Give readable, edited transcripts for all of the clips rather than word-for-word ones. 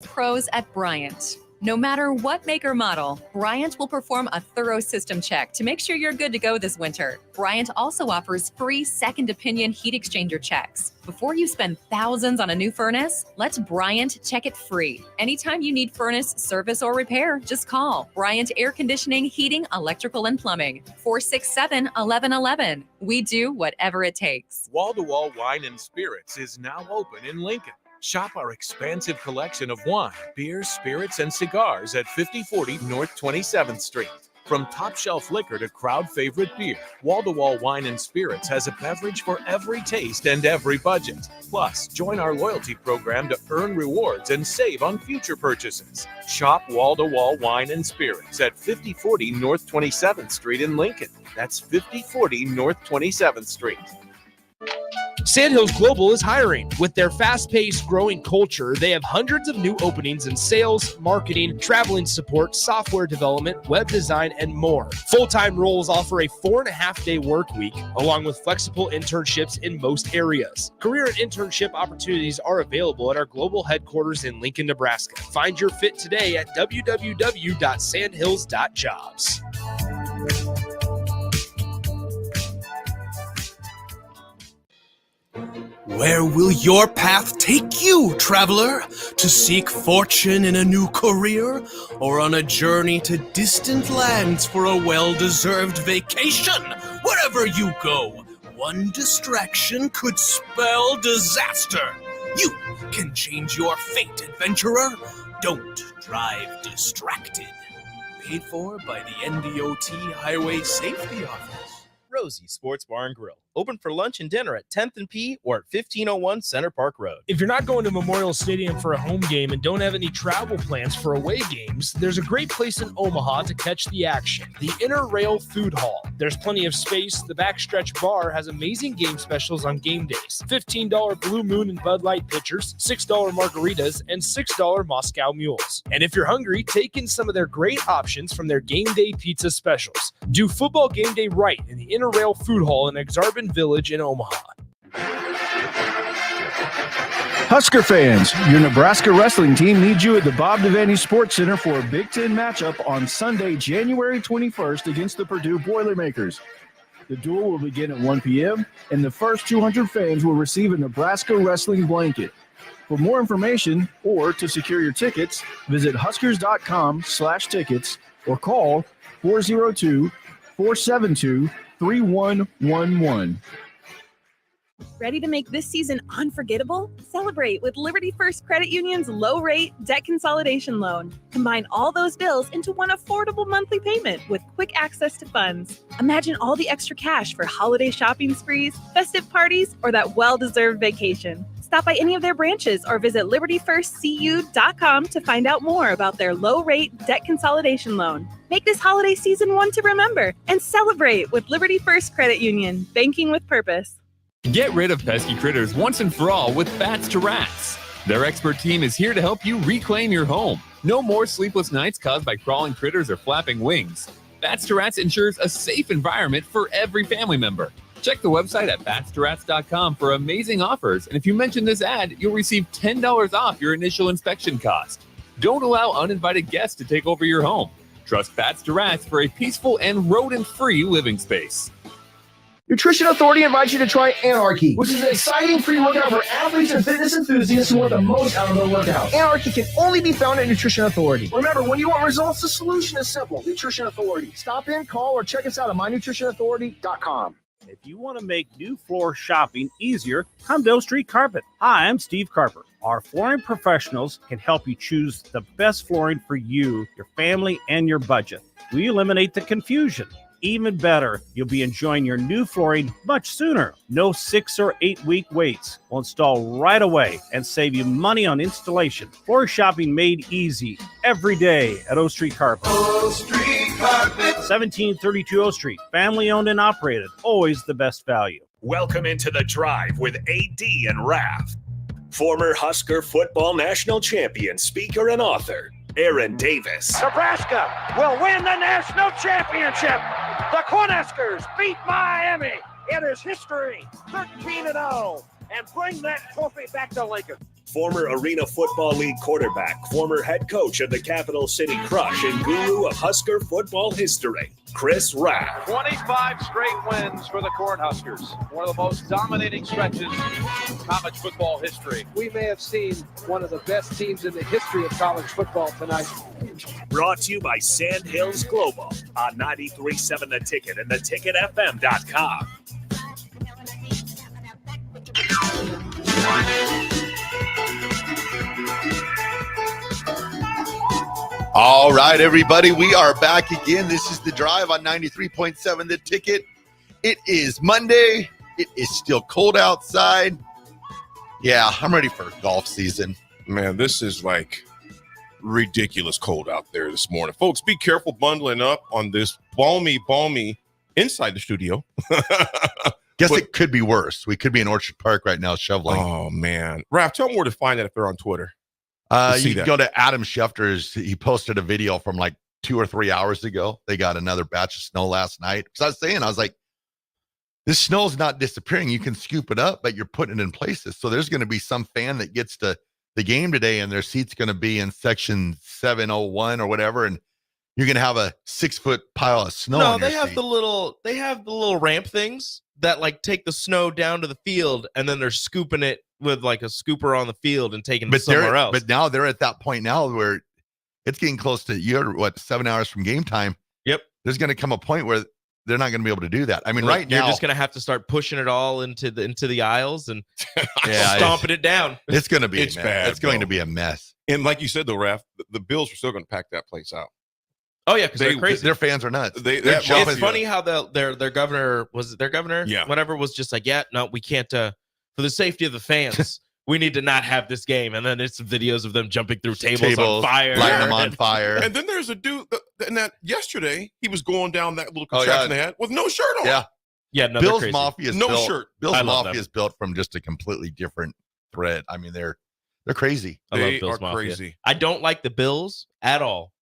Pros at Bryant. No matter what make or model, Bryant will perform a thorough system check to make sure you're good to go this winter. Bryant also offers free second opinion heat exchanger checks. Before you spend thousands on a new furnace, let Bryant check it free. Anytime you need furnace service or repair, just call Bryant Air Conditioning, Heating, Electrical, and Plumbing, 467-1111. We do whatever it takes. Wall to Wall Wine and Spirits is now open in Lincoln. Shop our expansive collection of wine, beers, spirits, and cigars at 5040 North 27th Street. From top shelf liquor to crowd favorite beer, Wall to Wall Wine and Spirits has a beverage for every taste and every budget. Plus, join our loyalty program to earn rewards and save on future purchases. Shop Wall to Wall Wine and Spirits at 5040 North 27th Street in Lincoln. That's 5040 North 27th Street. Sandhills Global is hiring. With their fast-paced, growing culture, they have hundreds of new openings in sales, marketing, traveling support, software development, web design, and more. Full-time roles offer a 4.5-day work week, along with flexible internships in most areas. Career and internship opportunities are available at our global headquarters in Lincoln, Nebraska. Find your fit today at www.sandhills.jobs. Where will your path take you, traveler? To seek fortune in a new career? Or on a journey to distant lands for a well-deserved vacation? Wherever you go, one distraction could spell disaster. You can change your fate, adventurer. Don't drive distracted. Paid for by the NDOT Highway Safety Office. Rosie Sports Bar and Grill. Open for lunch and dinner at 10th and P or at 1501 Center Park Road. If you're not going to Memorial Stadium for a home game and don't have any travel plans for away games, there's a great place in Omaha to catch the action, the Inner Rail Food Hall. There's plenty of space. The Backstretch Bar has amazing game specials on game days. $15 Blue Moon and Bud Light pitchers, $6 margaritas, and $6 Moscow mules. And if you're hungry, take in some of their great options from their game day pizza specials. Do football game day right in the Inner Rail Food Hall in Exarban Village in Omaha. Husker fans, your Nebraska wrestling team needs you at the Bob Devaney Sports Center for a Big Ten matchup on Sunday, January 21st against the Purdue Boilermakers. The duel will begin at 1 p.m., and the first 200 fans will receive a Nebraska wrestling blanket. For more information or to secure your tickets, visit huskers.com/tickets or call 402-472-3111. Ready to make this season unforgettable? Celebrate with Liberty First Credit Union's low-rate debt consolidation loan. Combine all those bills into one affordable monthly payment with quick access to funds. Imagine all the extra cash for holiday shopping sprees, festive parties, or that well-deserved vacation. Stop by any of their branches or visit libertyfirstcu.com to find out more about their low-rate debt consolidation loan. Make this holiday season one to remember and celebrate with Liberty First Credit Union, banking with purpose. Get rid of pesky critters once and for all with Bats to Rats. Their expert team is here to help you reclaim your home. No more sleepless nights caused by crawling critters or flapping wings. Bats to Rats ensures a safe environment for every family member. Check the website at batstorats.com for amazing offers, and if you mention this ad, you'll receive $10 off your initial inspection cost. Don't allow uninvited guests to take over your home. Trust Bats to Rats for a peaceful and rodent-free living space. Nutrition Authority invites you to try Anarchy, which is an exciting free workout for athletes and fitness enthusiasts who want the most out of their workout. Anarchy can only be found at Nutrition Authority. Remember, when you want results, the solution is simple. Nutrition Authority. Stop in, call, or check us out at mynutritionauthority.com. If you want to make new floor shopping easier, come to O Street Carpet. Hi, I'm Steve Carper. Our flooring professionals can help you choose the best flooring for you, your family, and your budget. We eliminate the confusion. Even better, you'll be enjoying your new flooring much sooner. No 6 or 8 week waits. We'll install right away and save you money on installation. Floor shopping made easy every day at O Street Carpet. O Street Carpet. 1732 O Street. Family owned and operated. Always the best value. Welcome into the Drive with AD and Raff. Former Husker football national champion, speaker, and author, Aaron Davis. Nebraska will win the national championship. The Cornhuskers beat Miami. It is history, 13-0, and bring that trophy back to Lincoln. Former Arena Football League quarterback, former head coach of the Capital City Crush, and guru of Husker football history, Chris Raff. 25 straight wins for the Cornhuskers. One of the most dominating stretches in college football history. We may have seen one of the best teams in the history of college football tonight. Brought to you by Sand Hills Global on 93.7 The Ticket and theticketfm.com. All right, everybody, we are back again. This is The Drive on 93.7 The Ticket. It is Monday. It is still cold outside. Yeah, I'm ready for golf season. Man, this is like ridiculous cold out there this morning. Folks, be careful bundling up on this balmy inside the studio. Guess it could be worse. We could be in Orchard Park right now shoveling. Oh, man. Raff, tell them where to find that if they're on Twitter. You can go to Adam Schefter's. He posted a video from like 2 or 3 hours ago. They got another batch of snow last night. Because I was like, this snow's not disappearing. You can scoop it up, but you're putting it in places. So there's going to be some fan that gets to the game today and their seat's going to be in section 701 or whatever. And you're going to have a 6-foot pile of snow. No, they have the little ramp things that like take the snow down to the field and then they're scooping it with like a scooper on the field and taking it somewhere else. But now they're at that point now where it's getting close to 7 hours from game time. Yep. There's going to come a point where they're not going to be able to do that. I mean, like, right now you're just going to have to start pushing it all into the aisles and yeah, stomping it down. It's going to be It's bad, It's going bro. to be a mess. And like you said, though, Raff, the Bills are still going to pack that place out. Oh, yeah, because they're crazy. Their fans are nuts. It's funny how their governor, was it their governor? Yeah. Whatever, was just like, yeah, no, we can't, for the safety of the fans, we need to not have this game. And then it's videos of them jumping through tables on fire. Lighting them on fire. And then there's a dude, and that yesterday, he was going down that little contraption they had with no shirt on. Yeah. Yeah, no, Bill's Mafia is no built, shirt. Bill's Mafia is built from just a completely different thread. I mean, they're crazy. I love Bill's Mafia. Crazy. I don't like the Bills at all.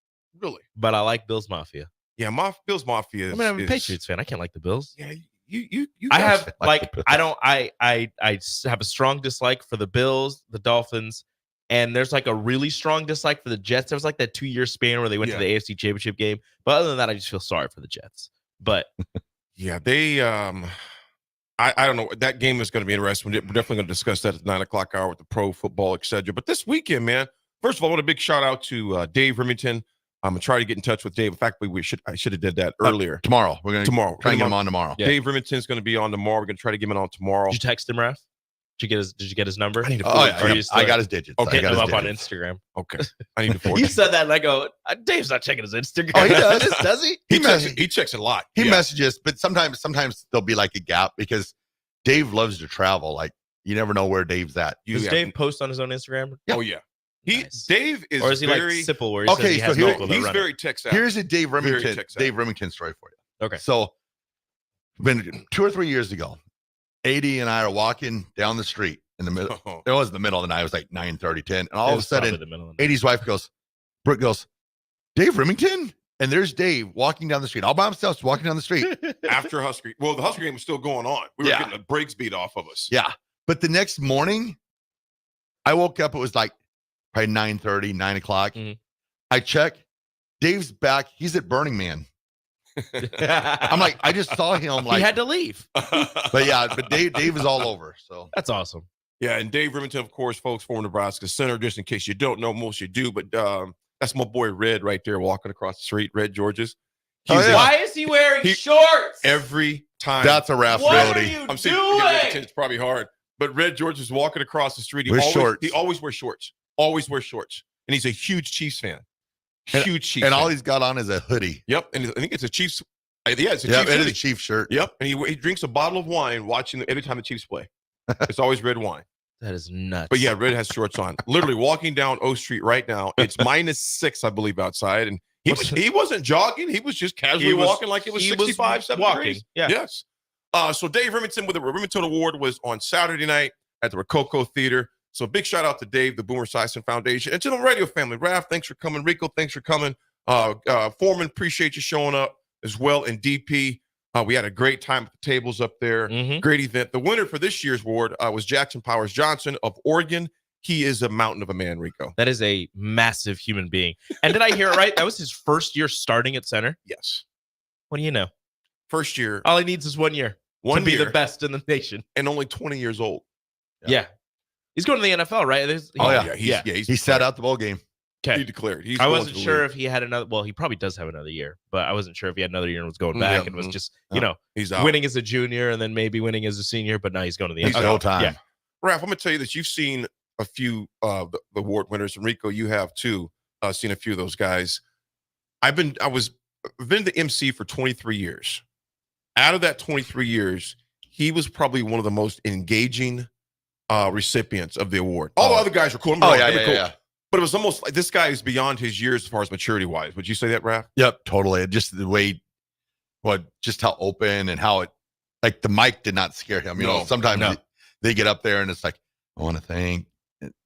Really? But I like Bill's Mafia. Yeah, Bill's Mafia is... I'm a Patriots fan. I can't like the Bills. Yeah, you I have I have a strong dislike for the Bills, the Dolphins, and there's like a really strong dislike for the Jets. There was like that 2-year span where they went to the AFC Championship game. But other than that, I just feel sorry for the Jets. But yeah, they I don't know. That game is going to be interesting. We're definitely going to discuss that at the 9 o'clock hour with the pro football, etc. But this weekend, man, first of all, I want a big shout out to Dave Remington. I'm gonna try to get in touch with Dave. In fact, I should have did that earlier. Tomorrow. We're gonna try and get him on tomorrow. Yeah. Dave Remington's gonna be on tomorrow. We're gonna try to get him on tomorrow. Did you text him, Raff? Did you get his number? I need to I got his digits. Okay, I got him his up on digits. Instagram. Okay. I need to forward. You said that and I go, Dave's not checking his Instagram. Oh, he does he? He checks a lot. He messages, but sometimes there'll be like a gap because Dave loves to travel. Like you never know where Dave's at. Does Dave post on his own Instagram? Oh yeah. Dave is, or is he very, like Sipple where he says he has he's very tech savvy. Here's a Dave Remington story for you. Okay. So been 2 or 3 years ago, AD and I are walking down the street in the middle. It was the middle of the night. It was like 9:30, 10. And all of a sudden, AD's wife goes, Brooke goes, Dave Remington? And there's Dave walking down the street, all by himself, walking down the street. After Husker. Well, the Husker game was still going on. We were getting the brakes beat off of us. Yeah. But the next morning, I woke up, it was like probably 9:30, 9 o'clock. Mm-hmm. I check. Dave's back. He's at Burning Man. I'm like, I just saw him. Like he had to leave. But Dave is all over. So that's awesome. Yeah, and Dave Remington, of course, folks, former Nebraska center. Just in case you don't know, most you do, but that's my boy Red right there walking across the street. Red Georges. Why is he wearing shorts every time? That's a Raff ability. I'm saying it's probably hard, but Red George is walking across the street. He always wears shorts. Always wears shorts, and he's a huge Chiefs fan. Huge Chiefs. And fan. all he's got on is a hoodie. Yep, and I think it's a Chiefs. Yeah, it's a Chiefs. Chiefs. It is a Chiefs shirt. Yep, and he drinks a bottle of wine watching every time the Chiefs play. It's always red wine. That is nuts. But yeah, Red has shorts on. Literally walking down O Street right now. It's -6, I believe, outside, and he wasn't jogging. He was just casually walking like it was 65, 70 degrees. Yeah. Yes. So Dave Remington with the Remington Award was on Saturday night at the Rococo Theater. So big shout out to Dave, the Boomer Esiason Foundation, and to the radio family. Raff, thanks for coming. Rico, thanks for coming. Foreman, appreciate you showing up as well. And DP, we had a great time at the tables up there. Mm-hmm. Great event. The winner for this year's award was Jackson Powers Johnson of Oregon. he is a mountain of a man, Rico. That is a massive human being. And did I hear it right? That was his first year starting at center? Yes. What do you know? First year. All he needs is 1 year to be the best in the nation. And only 20 years old. Yeah. He's going to the NFL, right? He sat out the bowl game. Okay. He declared. I wasn't sure if he had another. Well, he probably does have another year, but I wasn't sure if he had another year and was going back and was just, he's out. winning as a junior and then maybe winning as a senior. But now he's going to the He's NFL. no time. Yeah. Raph, I'm going to tell you that you've seen a few the award winners, and Rico, you have too. Seen a few of those guys. I've been the MC for 23 years. Out of that 23 years, he was probably one of the most engaging recipients of the award. All the other guys were cool. Yeah. But it was almost like this guy is beyond his years as far as maturity wise. Would you say that, Raph? Yep, totally. Just the way, just how open and how it, like the mic did not scare him. You know, sometimes they get up there and it's like, I want to thank,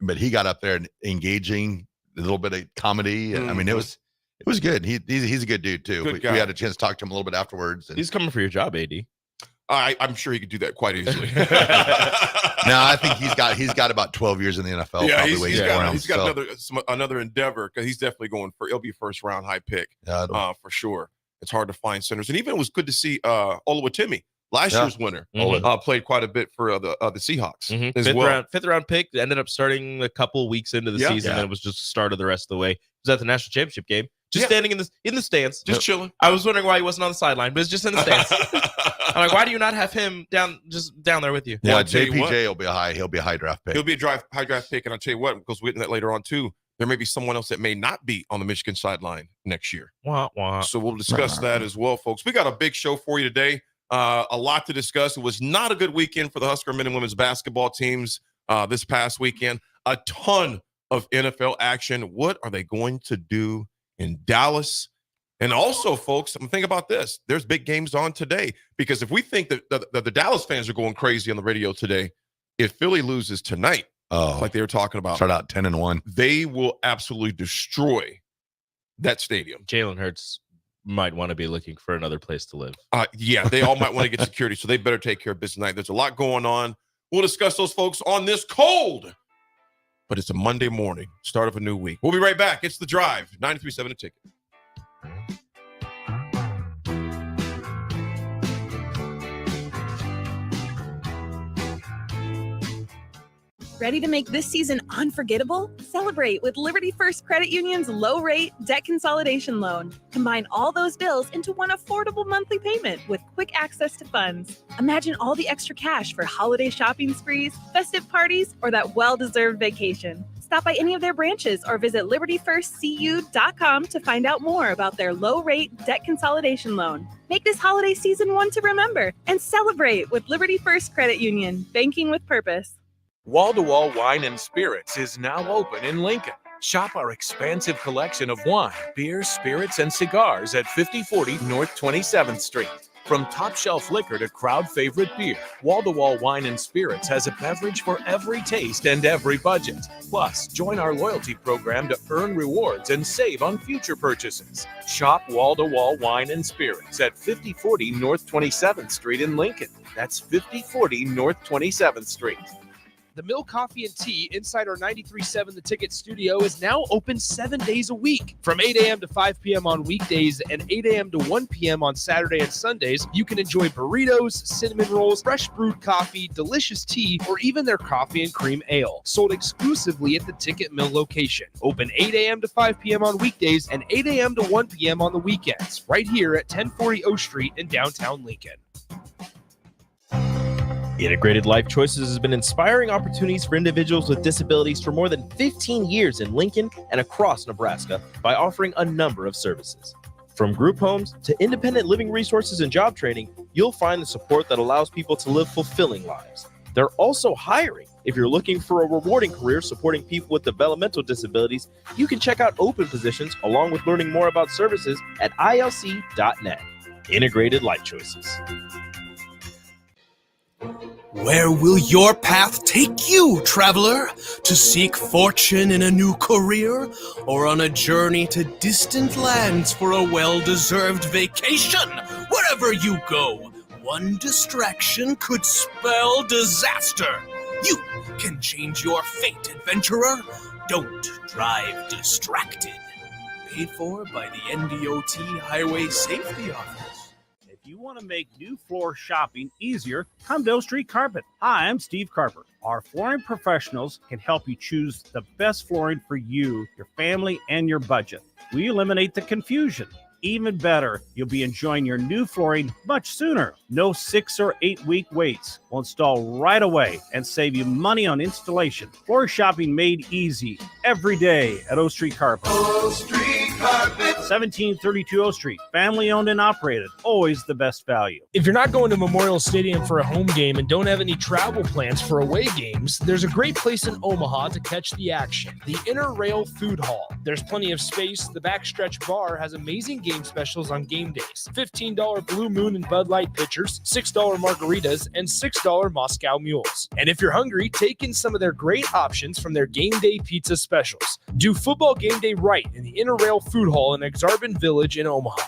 but he got up there and engaging, a little bit of comedy. And I mean, it was good. He's a good dude too. We had a chance to talk to him a little bit afterwards. And he's coming for your job, AD. I'm sure he could do that quite easily. No, I think he's got about 12 years in the NFL. Yeah, probably he's got another endeavor because he's definitely going for. It'll be first round high pick for sure. It's hard to find centers, and even it was good to see Oluwatimi, last year's winner, played quite a bit for the Seahawks as fifth round pick. Ended up starting a couple weeks into the season, and it was just the start of the rest of the way. He was at the national championship game, just standing in the stands, just chilling. I was wondering why he wasn't on the sideline, but it's just in the stands. I'm like, why do you not have him down there with you? Yeah, Well, JPJ will be a high draft pick. He'll be a high draft pick, and I'll tell you what, because we'll get into that later on too. There may be someone else that may not be on the Michigan sideline next year. So we'll discuss that as well, folks. We got a big show for you today. A lot to discuss. It was not a good weekend for the Husker men and women's basketball teams this past weekend. A ton of NFL action. What are they going to do in Dallas? And also, folks, think about this. There's big games on today, because if we think that the Dallas fans are going crazy on the radio today, if Philly loses tonight, like they were talking about, start out 10-1, they will absolutely destroy that stadium. Jalen Hurts might want to be looking for another place to live. Yeah, they all might want to get security, so they better take care of business tonight. There's a lot going on. We'll discuss those, folks, on this cold, but it's a Monday morning, start of a new week. We'll be right back. It's The Drive, 93.7 The Ticket. Ready to make this season unforgettable? Celebrate with Liberty First Credit Union's low-rate debt consolidation loan. Combine all those bills into one affordable monthly payment with quick access to funds. Imagine all the extra cash for holiday shopping sprees, festive parties, or that well-deserved vacation. Stop by any of their branches or visit libertyfirstcu.com to find out more about their low-rate debt consolidation loan. Make this holiday season one to remember and celebrate with Liberty First Credit Union, banking with purpose. Wall-to-Wall Wine and Spirits is now open in Lincoln. Shop our expansive collection of wine, beer, spirits, and cigars at 5040 North 27th Street. From top-shelf liquor to crowd-favorite beer, Wall-to-Wall Wine and Spirits has a beverage for every taste and every budget. Plus, join our loyalty program to earn rewards and save on future purchases. Shop Wall-to-Wall Wine and Spirits at 5040 North 27th Street in Lincoln. That's 5040 North 27th Street. The Mill Coffee and Tea inside our 93.7 The Ticket studio is now open 7 days a week. From 8 a.m. to 5 p.m. on weekdays and 8 a.m. to 1 p.m. on Saturday and Sundays, you can enjoy burritos, cinnamon rolls, fresh brewed coffee, delicious tea, or even their coffee and cream ale. Sold exclusively at the Ticket Mill location. Open 8 a.m. to 5 p.m. on weekdays and 8 a.m. to 1 p.m. on the weekends, right here at 1040 O Street in downtown Lincoln. Integrated Life Choices has been inspiring opportunities for individuals with disabilities for more than 15 years in Lincoln and across Nebraska by offering a number of services. From group homes to independent living resources and job training, you'll find the support that allows people to live fulfilling lives. They're also hiring. If you're looking for a rewarding career supporting people with developmental disabilities, you can check out open positions along with learning more about services at ilc.net. Integrated Life Choices. Where will your path take you, traveler? To seek fortune in a new career? Or on a journey to distant lands for a well-deserved vacation? Wherever you go, one distraction could spell disaster. You can change your fate, adventurer. Don't drive distracted. Paid for by the NDOT Highway Safety Office. If you want to make new floor shopping easier, come to O Street Carpet. Hi, I'm Steve Carper. Our flooring professionals can help you choose the best flooring for you, your family, and your budget. We eliminate the confusion. Even better, you'll be enjoying your new flooring much sooner. No 6 or 8 week waits. We'll install right away and save you money on installation. Floor shopping made easy every day at O Street Carpet. O Street Carpet. 1732 O Street. Family owned and operated. Always the best value. If you're not going to Memorial Stadium for a home game and don't have any travel plans for away games, there's a great place in Omaha to catch the action. The Inner Rail Food Hall. There's plenty of space. The Backstretch Bar has amazing game specials on game days. $15 Blue Moon and Bud Light pitchers, $6 margaritas, and $6 Moscow mules. And if you're hungry, take in some of their great options from their game day pizza specials. Do football game day right in the Inner Rail Food Hall in Exarban Village in Omaha.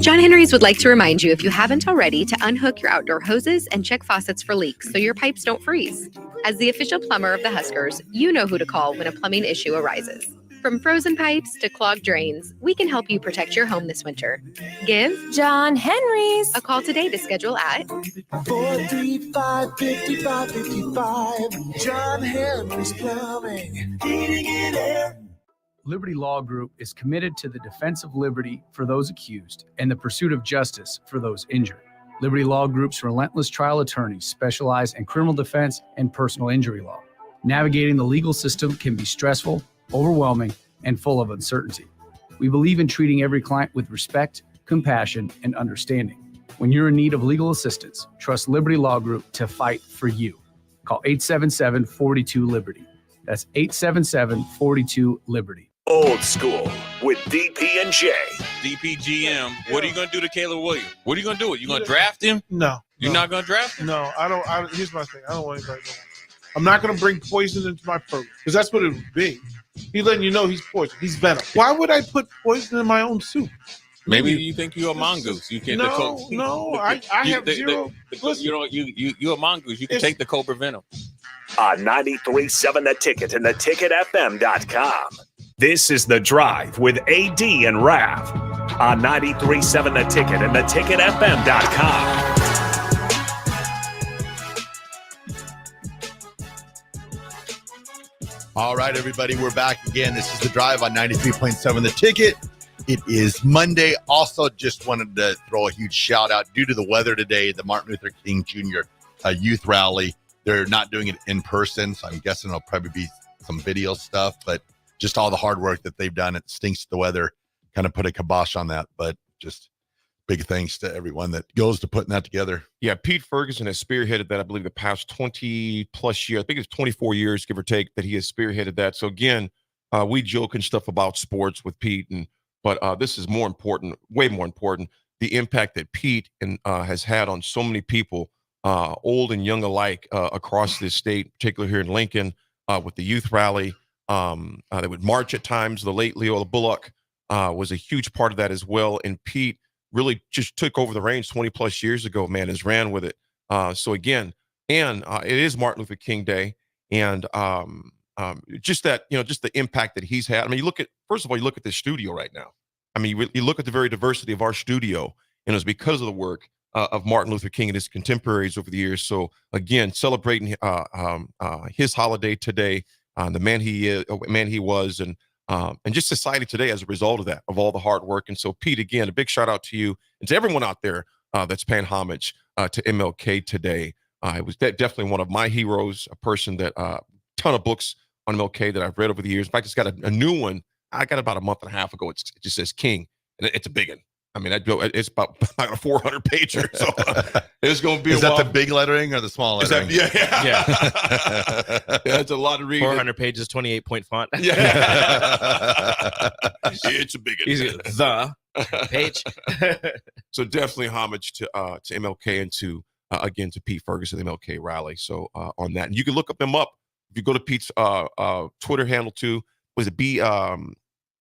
John Henry's would like to remind you, if you haven't already, to unhook your outdoor hoses and check faucets for leaks so your pipes don't freeze. As the official plumber of the Huskers, you know who to call when a plumbing issue arises. From frozen pipes to clogged drains, we can help you protect your home this winter. Give John Henry's a call today to schedule at 435-5555. John Henry's Plumbing, Heating and Air. Liberty Law Group is committed to the defense of liberty for those accused and the pursuit of justice for those injured. Liberty Law Group's relentless trial attorneys specialize in criminal defense and personal injury law. Navigating the legal system can be stressful, overwhelming, and full of uncertainty. We believe in treating every client with respect, compassion, and understanding. When you're in need of legal assistance, trust Liberty Law Group to fight for you. Call 877-42-LIBERTY. That's 877-42-LIBERTY. Old School with DP and J. DPGM. What are you going to do to Caleb Williams? What are you going to do? You going to draft him? No. You're not going to draft him? No, I don't. Here's my thing. I don't want anybody to know. I'm not going to bring poison into my program because that's what it would be. He's letting you know he's poison. He's venom. Why would I put poison in my own soup? Maybe you think you're a mongoose. You can't. No. I have zero. You're a mongoose. You can take the cobra venom. On 93.7 The Ticket and theticketfm.com. This is The Drive with AD and Raff on 93.7 The Ticket and theticketfm.com. All right, everybody, we're back again. This is The Drive on 93.7 The Ticket. It is Monday. Also, just wanted to throw a huge shout out due to the weather today, the Martin Luther King Jr. Youth Rally. They're not doing it in person, so I'm guessing it'll probably be some video stuff, but just all the hard work that they've done. It stinks the weather kind of put a kibosh on that, but just big thanks to everyone that goes to putting that together. Yeah, Pete Ferguson has spearheaded that, I believe, the past 20 plus years. I think it's 24 years, give or take, that he has spearheaded that. So again, we joke and stuff about sports with Pete, but this is more important, way more important, the impact that Pete has had on so many people, old and young alike, across this state, particularly here in Lincoln, with the youth rally. They would march at times. The late Leo Bullock was a huge part of that as well. And Pete really just took over the reins 20 plus years ago, man, has ran with it. So again, and it is Martin Luther King Day. And just that, just the impact that he's had. I mean, first of all, you look at this studio right now. I mean, you look at the very diversity of our studio, and it's because of the work of Martin Luther King and his contemporaries over the years. So again, celebrating his holiday today, the man he was, and just society today as a result of that, of all the hard work. And so, Pete, again, a big shout out to you and to everyone out there that's paying homage to MLK today. It was definitely one of my heroes, a person that ton of books on MLK that I've read over the years. In fact, it's got a new one. I got about a month and a half ago. It just says King, and it's a big one. I mean, it's about a 400 pager. So it's going to be. Is that the big lettering or the small lettering? Yeah. It's a lot of reading. 400 pages, 28-point font. Yeah, it's a big one. The page. So definitely homage to MLK and to Pete Ferguson, the MLK rally. So on that, and you can look them up if you go to Pete's Twitter handle too. Was it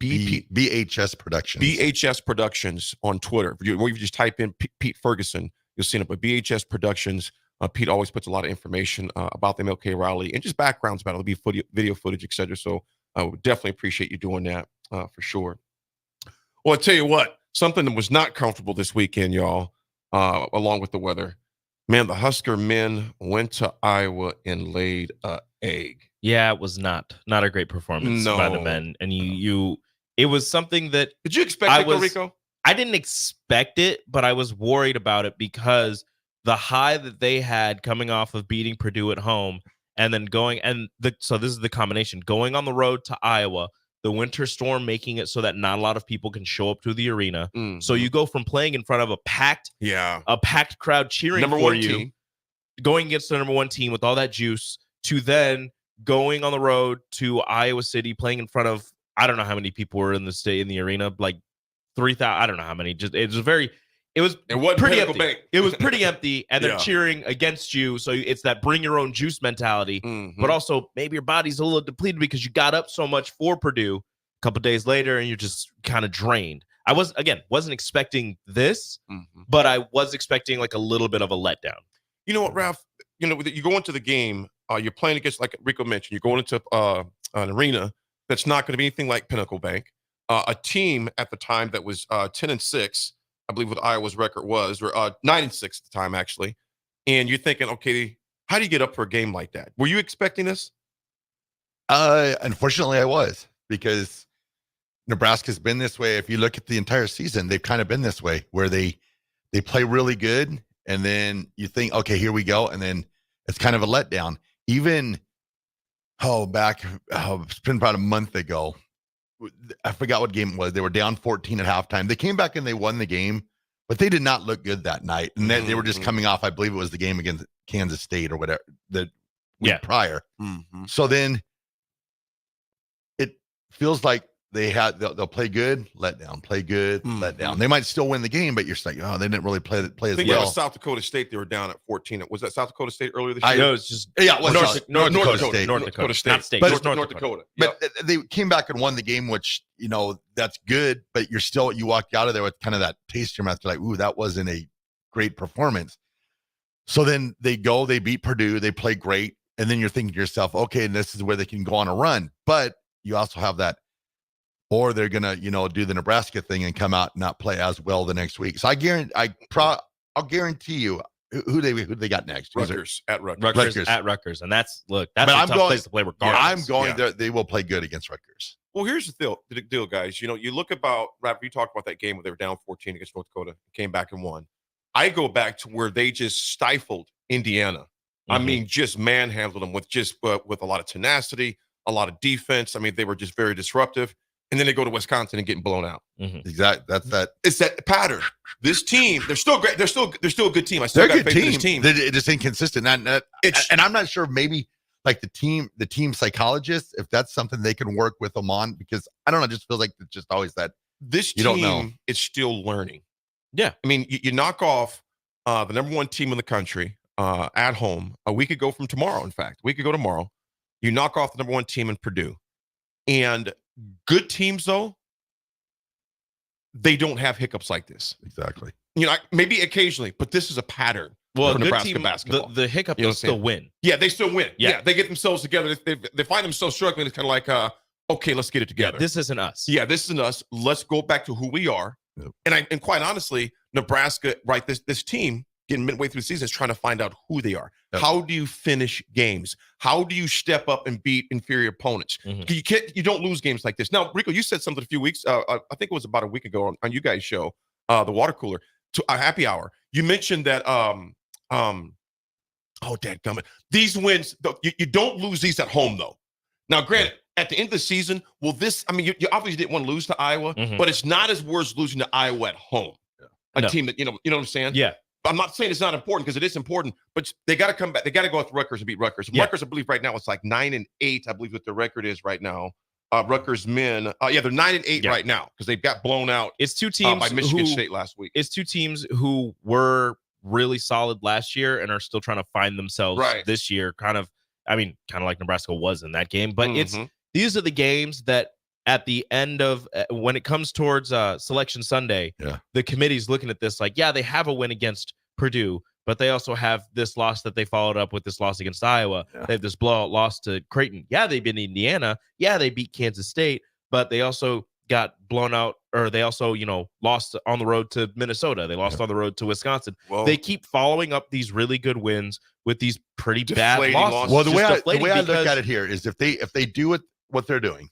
BHS Productions? BHS Productions on Twitter. Or you just type in Pete Ferguson, You'll see it at BHS Productions. Pete always puts a lot of information about the MLK rally and just backgrounds about it. It'll be video footage, etc. So I would definitely appreciate you doing that for sure. Well, I tell you what, something that was not comfortable this weekend, y'all, along with the weather. Man, the Husker men went to Iowa and laid an egg. Yeah, it was not a great performance by the men. And it was something that did you expect, Rico? I didn't expect it, but I was worried about it because the high that they had coming off of beating Purdue at home and then so this is the combination, going on the road to Iowa, the winter storm making it so that not a lot of people can show up to the arena. So you go from playing in front of a packed crowd cheering for you, team, going against the number one team with all that juice, to then going on the road to Iowa City, playing in front of, I don't know how many people were in the arena, like 3,000. I don't know how many. It was pretty empty. Bank. It was pretty empty, and they're Yeah. cheering against you. So it's that bring your own juice mentality, but also maybe your body's a little depleted because you got up so much for Purdue a couple days later, and you're just kind of drained. I wasn't expecting this, but I was expecting like a little bit of a letdown. You know what, Raff? You know, you go into the game, you're playing against, like Rico mentioned, you're going into an arena that's not going to be anything like Pinnacle Bank. A team at the time that was 10-6. I believe what Iowa's record was, or 9-6 at the time, actually. And you're thinking, okay, how do you get up for a game like that? Were you expecting this? Unfortunately, I was, because Nebraska's been this way. If you look at the entire season, they've kind of been this way, where they play really good, and then you think, okay, here we go, and then it's kind of a letdown. Even it's been about a month ago. I forgot what game it was. They were down 14 at halftime. They came back and they won the game, but they did not look good that night. And then they were just coming off, I believe it was the game against Kansas State or whatever, the week prior. So then it feels like they'll play good, let down, play good, let down. They might still win the game, but you're just like, oh, they didn't really play as I think well. it was South Dakota State. They were down at 14. Was that South Dakota State earlier this year? No, it's just North Dakota State. North Dakota State. Not State. But North Dakota. But they came back and won the game, which, that's good, but you walked out of there with kind of that taste in your mouth. You're like, ooh, that wasn't a great performance. So then they beat Purdue, they play great. And then you're thinking to yourself, okay, and this is where they can go on a run. But you also have that, or they're going to, do the Nebraska thing and come out and not play as well the next week. So I'll guarantee you who they got next. Rutgers at Rutgers. Rutgers at Rutgers. And that's a tough place to play regardless. I'm going there. They will play good against Rutgers. Well, here's the deal, guys. You look about, Raff, you talked about that game where they were down 14 against North Dakota, came back and won. I go back to where they just stifled Indiana. I mean, just manhandled them with a lot of tenacity, a lot of defense. I mean, they were just very disruptive. And then they go to Wisconsin and getting blown out. Exactly. That's that. It's that pattern. This team, they're still great. They're still a good team. I still got faith in this team. They're just inconsistent. And I'm not sure, maybe like the team psychologist, if that's something they can work with them on, because I don't know, it just feels like it's just always that. This you team don't know. is still learning. Yeah. I mean, you knock off the number one team in the country at home a week ago from tomorrow. In fact, a week ago tomorrow, you knock off the number one team in Purdue. And good teams, though, they don't have hiccups like this. Exactly. Maybe occasionally, but this is a pattern. Well, for good Nebraska team, basketball. the hiccup, they'll still win. Yeah, they still win. Yeah. Yeah, they get themselves together. They find themselves struggling. It's kind of like, okay, let's get it together. This isn't us. Yeah, this isn't us. Let's go back to who we are. Yep. And quite honestly, Nebraska, right, this team getting midway through the season is trying to find out who they are. Yep. How do you finish games? How do you step up and beat inferior opponents? You don't lose games like this. Now, Rico, you said something a few weeks, I think it was about a week ago on you guys' show, the water cooler, to a happy hour. You mentioned that, dadgummit, these wins, you don't lose these at home, though. Now, granted, at the end of the season, you obviously didn't want to lose to Iowa, but it's not as worse losing to Iowa at home. A team that, you know what I'm saying? Yeah. I'm not saying it's not important, because it is important, but they got to come back. They got to go out to Rutgers and beat Rutgers. Yeah. Rutgers, I believe right now it's like 9-8. I believe what the record is right now. Rutgers men, they're 9-8 right now because they've got blown out. It's two teams by Michigan State last week. It's two teams who were really solid last year and are still trying to find themselves this year. Kind of like Nebraska was in that game. But these are the games that at the end of when it comes towards Selection Sunday, the committee's looking at this like, they have a win against Purdue, but they also have this loss that they followed up with this loss against Iowa. Yeah. They have this blowout loss to Creighton. Yeah, they beat Indiana. Yeah, they beat Kansas State, but they also got blown out, or they also, lost on the road to Minnesota. They lost on the road to Wisconsin. Well, they keep following up these really good wins with these pretty bad losses. Well, the way I look at it here is if they do what they're doing,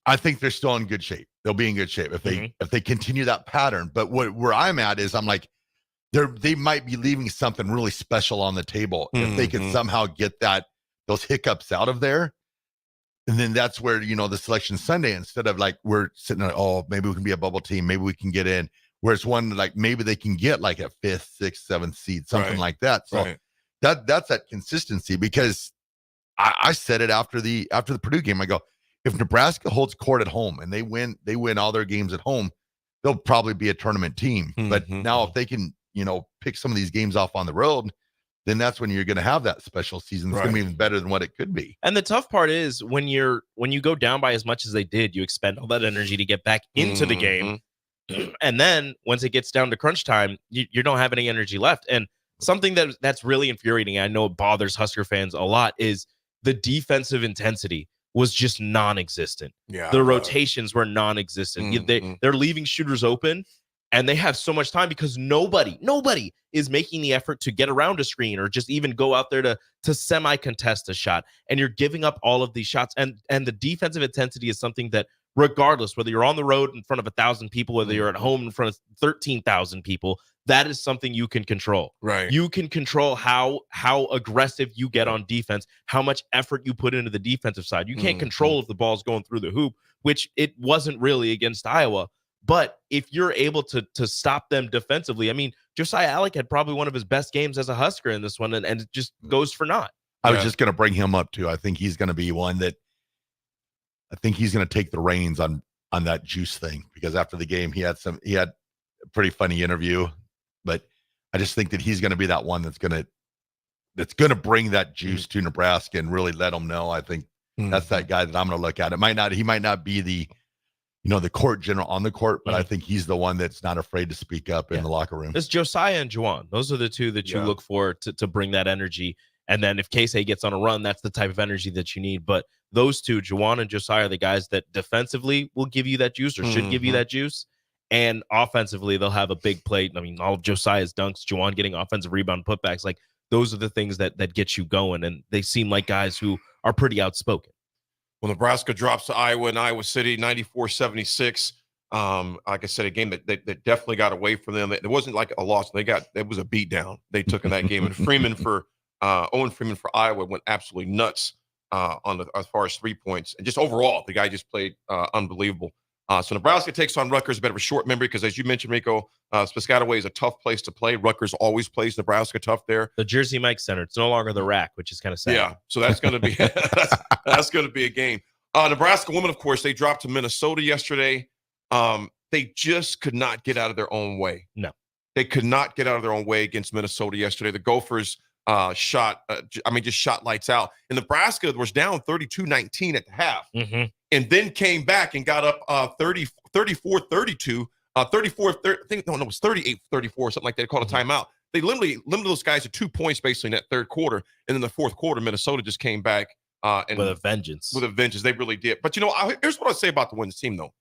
I think they're still in good shape. They'll be in good shape if they continue that pattern. But where I'm at is I'm like, they might be leaving something really special on the table if they can somehow get those hiccups out of there. And then that's where, the selection Sunday, instead of like we're sitting there, oh, maybe we can be a bubble team, maybe we can get in. Whereas one, like maybe they can get like a 5th, 6th, 7th seed, something like that. So that's that consistency, because I said it after the Purdue game. I go, if Nebraska holds court at home and they win all their games at home, they'll probably be a tournament team. But now if they can, pick some of these games off on the road, then that's when you're going to have that special season. It's going to be even better than what it could be. And the tough part is when you go down by as much as they did, you expend all that energy to get back into the game. And then once it gets down to crunch time, you don't have any energy left. And something that's really infuriating, I know it bothers Husker fans a lot, is the defensive intensity was just non-existent. Yeah, the rotations were non-existent. They're leaving shooters open, and they have so much time because nobody is making the effort to get around a screen or just even go out there to semi-contest a shot. And you're giving up all of these shots. And the defensive intensity is something that, regardless, whether you're on the road in front of 1,000 people, whether you're at home in front of 13,000 people, that is something you can control. Right. You can control how aggressive you get on defense, how much effort you put into the defensive side. You can't control if the ball's going through the hoop, which it wasn't really against Iowa. But if you're able to stop them defensively, I mean, Josiah Alec had probably one of his best games as a Husker in this one, and it just goes for naught. I was just going to bring him up too. I think he's going to be one that I think he's going to take the reins on that juice thing, because after the game he had a pretty funny interview, but I just think that he's going to be that one that's going to bring that juice to Nebraska and really let them know. I think that's that guy that I'm going to look at. He might not be the court general on the court, but I think he's the one that's not afraid to speak up in the locker room. It's Josiah and Juwan. Those are the two that you look for to bring that energy. And then if Casey gets on a run, that's the type of energy that you need. But those two, Juwan and Josiah, are the guys that defensively will give you that juice, or should give you that juice. And offensively, they'll have a big plate. I mean, all of Josiah's dunks, Juwan getting offensive rebound putbacks, like those are the things that get you going. And they seem like guys who are pretty outspoken. Well, Nebraska drops to Iowa in Iowa City, 94-76. Like I said, a game that definitely got away from them. It wasn't like a loss. It was a beat down they took in that game. And Owen Freeman for Iowa went absolutely nuts as far as 3 points. And just overall, the guy just played unbelievable. So Nebraska takes on Rutgers, a bit of a short memory, because as you mentioned, Rico, Piscataway is a tough place to play. Rutgers always plays Nebraska tough there. The Jersey Mike Center. It's no longer the rack, which is kind of sad. Yeah, so that's going to be that's going to be a game. Nebraska women, of course, they dropped to Minnesota yesterday. They just could not get out of their own way. No, they could not get out of their own way against Minnesota yesterday. The Gophers shot lights out. And Nebraska was down 32-19 at the half, and then came back and got up 34-32, 34-30. It was 38-34, something like that. They called a timeout. They literally limited those guys to 2 points basically in that third quarter. And then the fourth quarter, Minnesota just came back and with a vengeance. They really did. But here's what I say about the women's team though.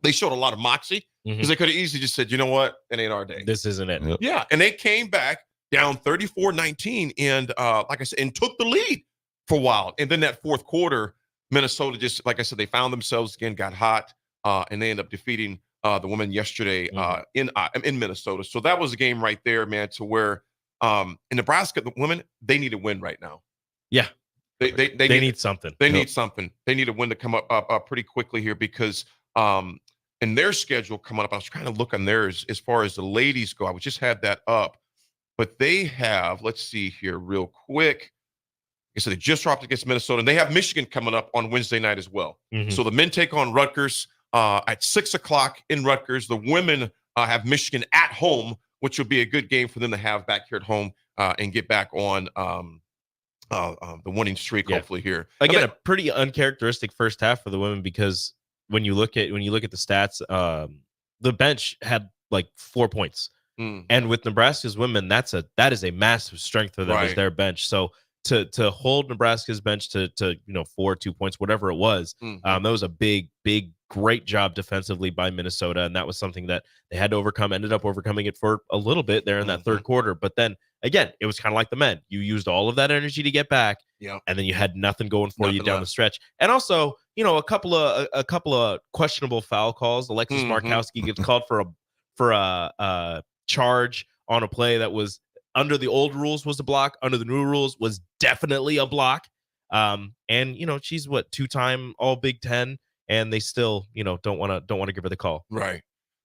They showed a lot of moxie, because they could have easily just said, you know what, it ain't our day. This isn't it. Yep. Yeah, and they came back down 34-19 and like I said, and took the lead for a while. And then that fourth quarter, Minnesota just, like I said, they found themselves again, got hot, and they ended up defeating the women yesterday in Minnesota. So that was a game right there, man, to where in Nebraska, the women, they need a win right now. Yeah. They need something. They need something. They need a win to come up pretty quickly here, because in their schedule coming up, I was trying to look on theirs as far as the ladies go. I just had that up. But they have, let's see here real quick. So they just dropped against Minnesota, and they have Michigan coming up on Wednesday night as well. So the men take on Rutgers at 6:00 in Rutgers. The women have Michigan at home, which will be a good game for them to have back here at home and get back on the winning streak, hopefully here. Again, a pretty uncharacteristic first half for the women, because when you look at the stats, the bench had like 4 points. And with Nebraska's women, that is a massive strength for them as their bench. So to hold Nebraska's bench to 4 2 points, whatever it was, that was a big, great job defensively by Minnesota. And that was something that they had to overcome, ended up overcoming it for a little bit there in that third quarter. But then again, it was kind of like the men. You used all of that energy to get back, and then you had nothing going for you down the stretch. And also, a couple of questionable foul calls. Alexis Markowski gets called for a charge on a play that was under the old rules was a block, under the new rules was definitely a block. And she's 2-time All Big Ten, and they still don't want to give her the call. Right.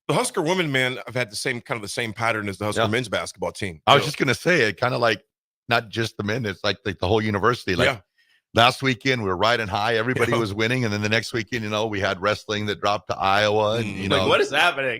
The Husker women, man, I've had the same pattern as the Husker men's basketball team. I was just gonna say it, kind of like not just the men, it's like the whole university. Like last weekend, we were riding high, everybody was winning, and then the next weekend, we had wrestling that dropped to Iowa, and what is happening?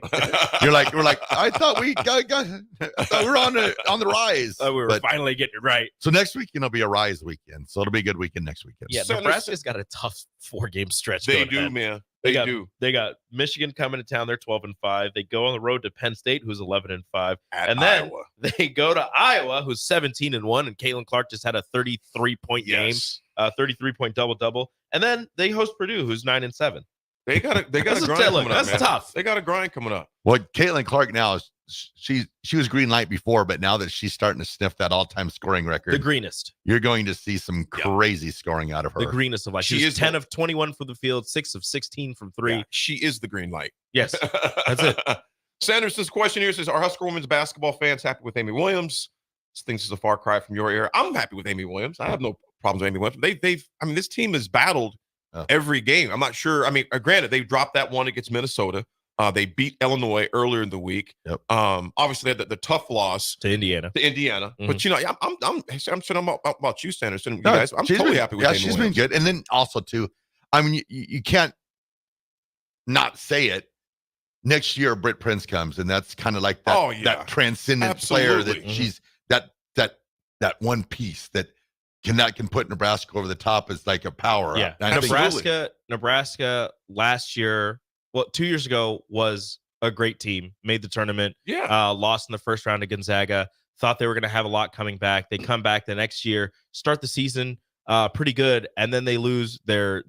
we're like, I thought we were on the rise. We were finally getting it right. So next week, be a rise weekend. So it'll be a good weekend next weekend. Yeah, Nebraska's got a tough 4-game stretch. They do, man. They do. They got Michigan coming to town. They're 12-5. They go on the road to Penn State, who's 11-5, and then Iowa. They go to Iowa, who's 17-1, and Caitlin Clark just had a 33-point game, 33-point double, and then they host Purdue, who's 9-7. They got a grind coming up. That's tough. They got a grind coming up. Well, Caitlin Clark now is she was green light before, but now that she's starting to sniff that all-time scoring record, the greenest, you're going to see some crazy scoring out of her. The greenest of light. She is 10 of 21 from the field, 6 of 16 from 3. Yeah, she is the green light. Yes, that's it. Sanderson's question here says, are Husker women's basketball fans happy with Amy Williams? This thinks it's a far cry from your era. I'm happy with Amy Williams. I have no problems with Amy Williams. This team has battled every game. I'm not sure. Granted, they dropped that one against Minnesota. They beat Illinois earlier in the week. Yep. Obviously, they had the tough loss to Indiana. But I'm saying about you, Sanderson. You guys, I'm totally happy with Amy she's Williams. been good. And then also too, you can't not say it. Next year, Britt Prince comes, and that's kind of like that, that transcendent player that she's that one piece that can put Nebraska over the top as like a power. Yeah, Nebraska last year, 2 years ago, was a great team. Made the tournament. Yeah, lost in the first round to Gonzaga. Thought they were going to have a lot coming back. They come back the next year, start the season pretty good, and then they lose their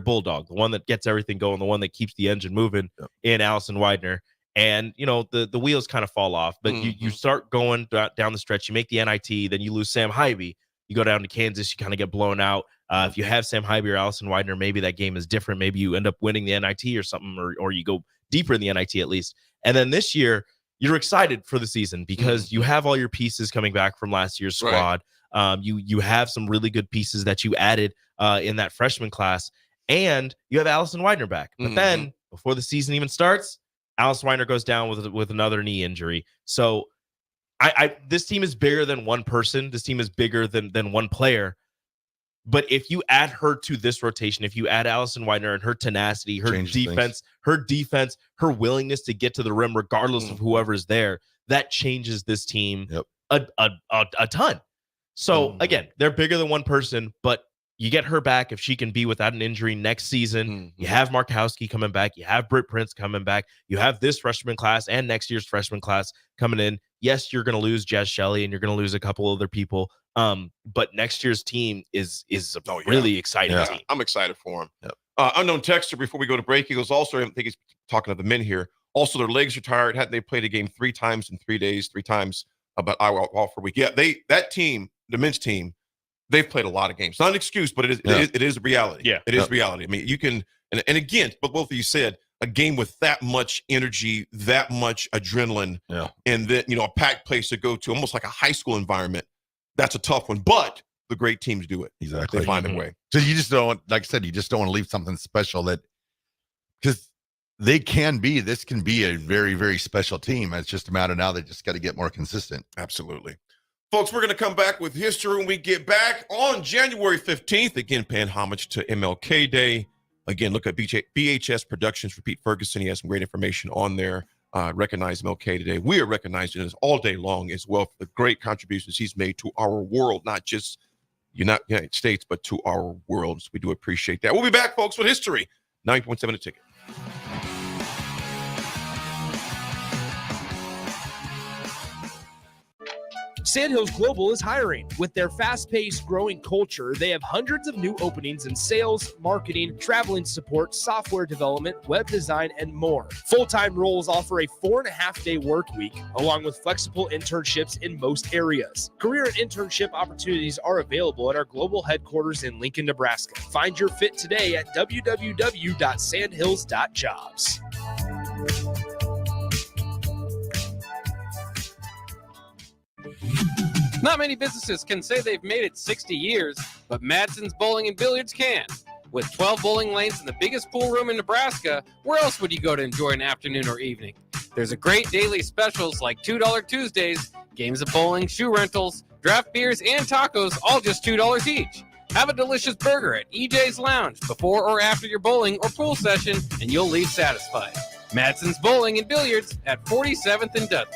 bulldog, the one that gets everything going, the one that keeps the engine moving in Allison Widener. And the wheels kind of fall off, but you start going down the stretch. You make the NIT, then you lose Sam Hybe. You go down to Kansas, you kind of get blown out. If you have Sam Hybe or Allison Widener, maybe that game is different. Maybe you end up winning the NIT or something, or you go deeper in the NIT at least. And then this year, you're excited for the season because you have all your pieces coming back from last year's squad. Right. You have some really good pieces that you added in that freshman class, and you have Allison Widener back. But then before the season even starts, Allison Widener goes down with another knee injury. So this team is bigger than one person. This team is bigger than one player. But if you add her to this rotation, if you add Allison Widener and her tenacity, her defense, her willingness to get to the rim regardless of whoever is there, that changes this team a ton. So again, they're bigger than one person, but you get her back if she can be without an injury next season. You have Markowski coming back. You have Britt Prince coming back. You have this freshman class and next year's freshman class coming in. Yes, you're going to lose Jazz Shelley and you're going to lose a couple other people. But next year's team is a really exciting team. I'm excited for him. Unknown texter, before we go to break, he goes, also, I think he's talking to the men here. Also, their legs are tired. Hadn't they played a game 3 times in 3 days, 3 times about all for a week? Yeah, that team, the men's team, they've played a lot of games. Not an excuse, but it is reality. Yeah, it is reality. You can, and again, but both of you said a game with that much energy, that much adrenaline, and then a packed place to go to, almost like a high school environment. That's a tough one, but the great teams do it. Exactly, they find a way. So you just don't, like I said, you just don't want to leave something special because this can be a very, very special team. It's just a matter now they just got to get more consistent. Absolutely. Folks, we're going to come back with history when we get back on January 15th. Again, paying homage to MLK Day. Again, look at BHS Productions for Pete Ferguson. He has some great information on there. Recognize MLK today. We are recognizing this all day long as well for the great contributions he's made to our world, not just United States, but to our world. So we do appreciate that. We'll be back, folks, with history. 9.7 a ticket. Sandhills Global is hiring. With their fast-paced, growing culture, they have hundreds of new openings in sales, marketing, traveling support, software development, web design, and more. Full-time roles offer a 4.5-day work week, along with flexible internships in most areas. Career and internship opportunities are available at our global headquarters in Lincoln, Nebraska. Find your fit today at www.sandhills.jobs. Not many businesses can say they've made it 60 years, but Madsen's Bowling and Billiards can. With 12 bowling lanes and the biggest pool room in Nebraska, where else would you go to enjoy an afternoon or evening? There's a great daily specials like $2 Tuesdays, games of bowling, shoe rentals, draft beers, and tacos, all just $2 each. Have a delicious burger at EJ's Lounge before or after your bowling or pool session, and you'll leave satisfied. Madsen's Bowling and Billiards at 47th and Dudley.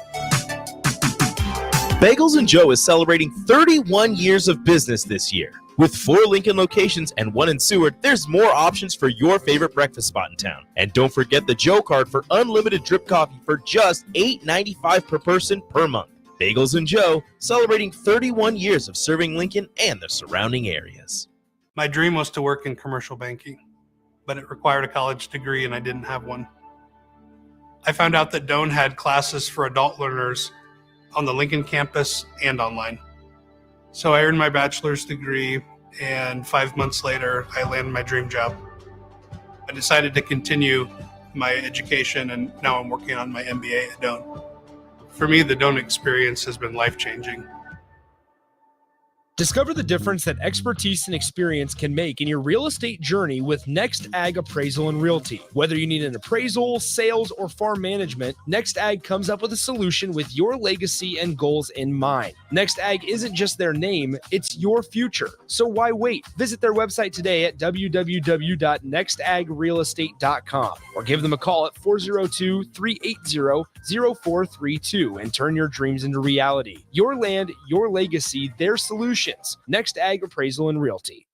Bagels & Joe is celebrating 31 years of business this year. With 4 Lincoln locations and 1 in Seward, there's more options for your favorite breakfast spot in town. And don't forget the Joe card for unlimited drip coffee for just $8.95 per person per month. Bagels & Joe, celebrating 31 years of serving Lincoln and the surrounding areas. My dream was to work in commercial banking, but it required a college degree and I didn't have one. I found out that Doane had classes for adult learners on the Lincoln campus and online. So I earned my bachelor's degree, and 5 months later, I landed my dream job. I decided to continue my education, and now I'm working on my MBA at Doane. For me, the Doane experience has been life-changing. Discover the difference that expertise and experience can make in your real estate journey with Next Ag Appraisal and Realty. Whether you need an appraisal, sales, or farm management, Next Ag comes up with a solution with your legacy and goals in mind. Next Ag isn't just their name, it's your future. So why wait? Visit their website today at www.nextagrealestate.com or give them a call at 402-380-0432 and turn your dreams into reality. Your land, your legacy, their solution. Next Ag Appraisal and Realty.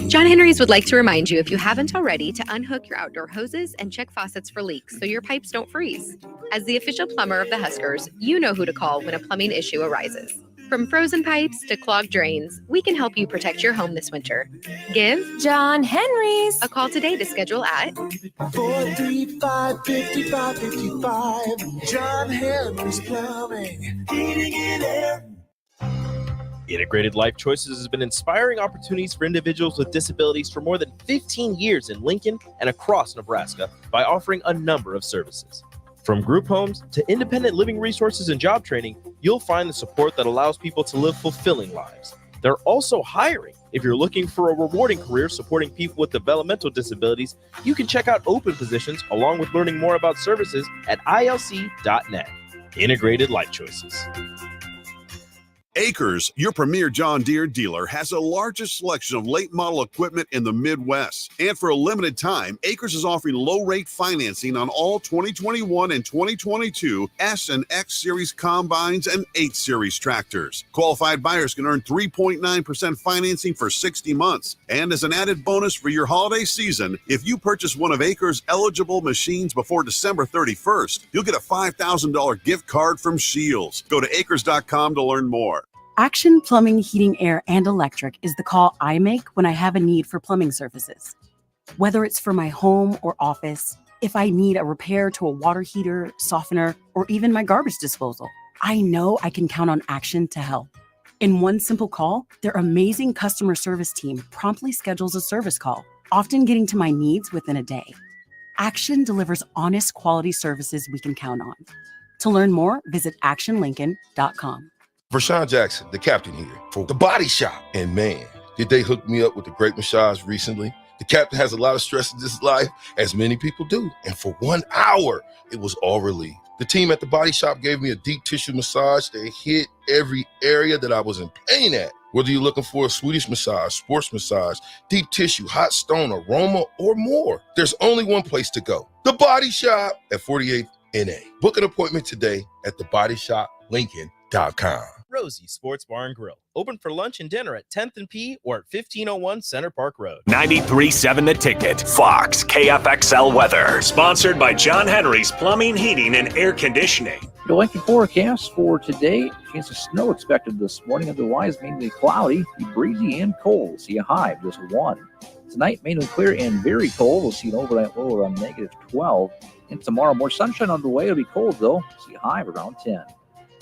John Henry's would like to remind you, if you haven't already, to unhook your outdoor hoses and check faucets for leaks so your pipes don't freeze. As the official plumber of the Huskers, you know who to call when a plumbing issue arises. From frozen pipes to clogged drains, we can help you protect your home this winter. Give John Henry's a call today to schedule at 435-5555. John Henry's Plumbing, Heating and Air. Integrated Life Choices has been inspiring opportunities for individuals with disabilities for more than 15 years in Lincoln and across Nebraska by offering a number of services. From group homes to independent living resources and job training, you'll find the support that allows people to live fulfilling lives. They're also hiring. If you're looking for a rewarding career supporting people with developmental disabilities, you can check out open positions along with learning more about services at ilc.net. Integrated Life Choices. Acres, your premier John Deere dealer, has the largest selection of late model equipment in the Midwest. And for a limited time, Acres is offering low rate financing on all 2021 and 2022 S and X Series combines and 8 Series tractors. Qualified buyers can earn 3.9% financing for 60 months. And as an added bonus for your holiday season, if you purchase one of Acres' eligible machines before December 31st, you'll get a $5,000 gift card from Shields. Go to acres.com to learn more. Action Plumbing, Heating, Air, and Electric is the call I make when I have a need for plumbing services. Whether it's for my home or office, if I need a repair to a water heater, softener, or even my garbage disposal, I know I can count on Action to help. In one simple call, their amazing customer service team promptly schedules a service call, often getting to my needs within a day. Action delivers honest, quality services we can count on. To learn more, visit actionlincoln.com. Vershawn Jackson, the captain here for The Body Shop. And man, did they hook me up with a great massage recently. The captain has a lot of stress in this life, as many people do. And for 1 hour, it was all relief. The team at The Body Shop gave me a deep tissue massage that hit every area that I was in pain at. Whether you're looking for a Swedish massage, sports massage, deep tissue, hot stone, aroma, or more, there's only one place to go. The Body Shop at 48th NA. Book an appointment today at thebodyshoplincoln.com. Rosie Sports Bar and Grill. Open for lunch and dinner at 10th and P or at 1501 Center Park Road. 93.7 The Ticket, Fox, KFXL weather. Sponsored by John Henry's Plumbing, Heating, and Air Conditioning. The Lincoln forecast for today, chance of snow expected this morning, otherwise mainly cloudy, breezy and cold. We'll see a high of just 1. Tonight, mainly clear and very cold. We'll see an overnight low around -12. And tomorrow, more sunshine on the way. It'll be cold, though. We'll see a high of around 10.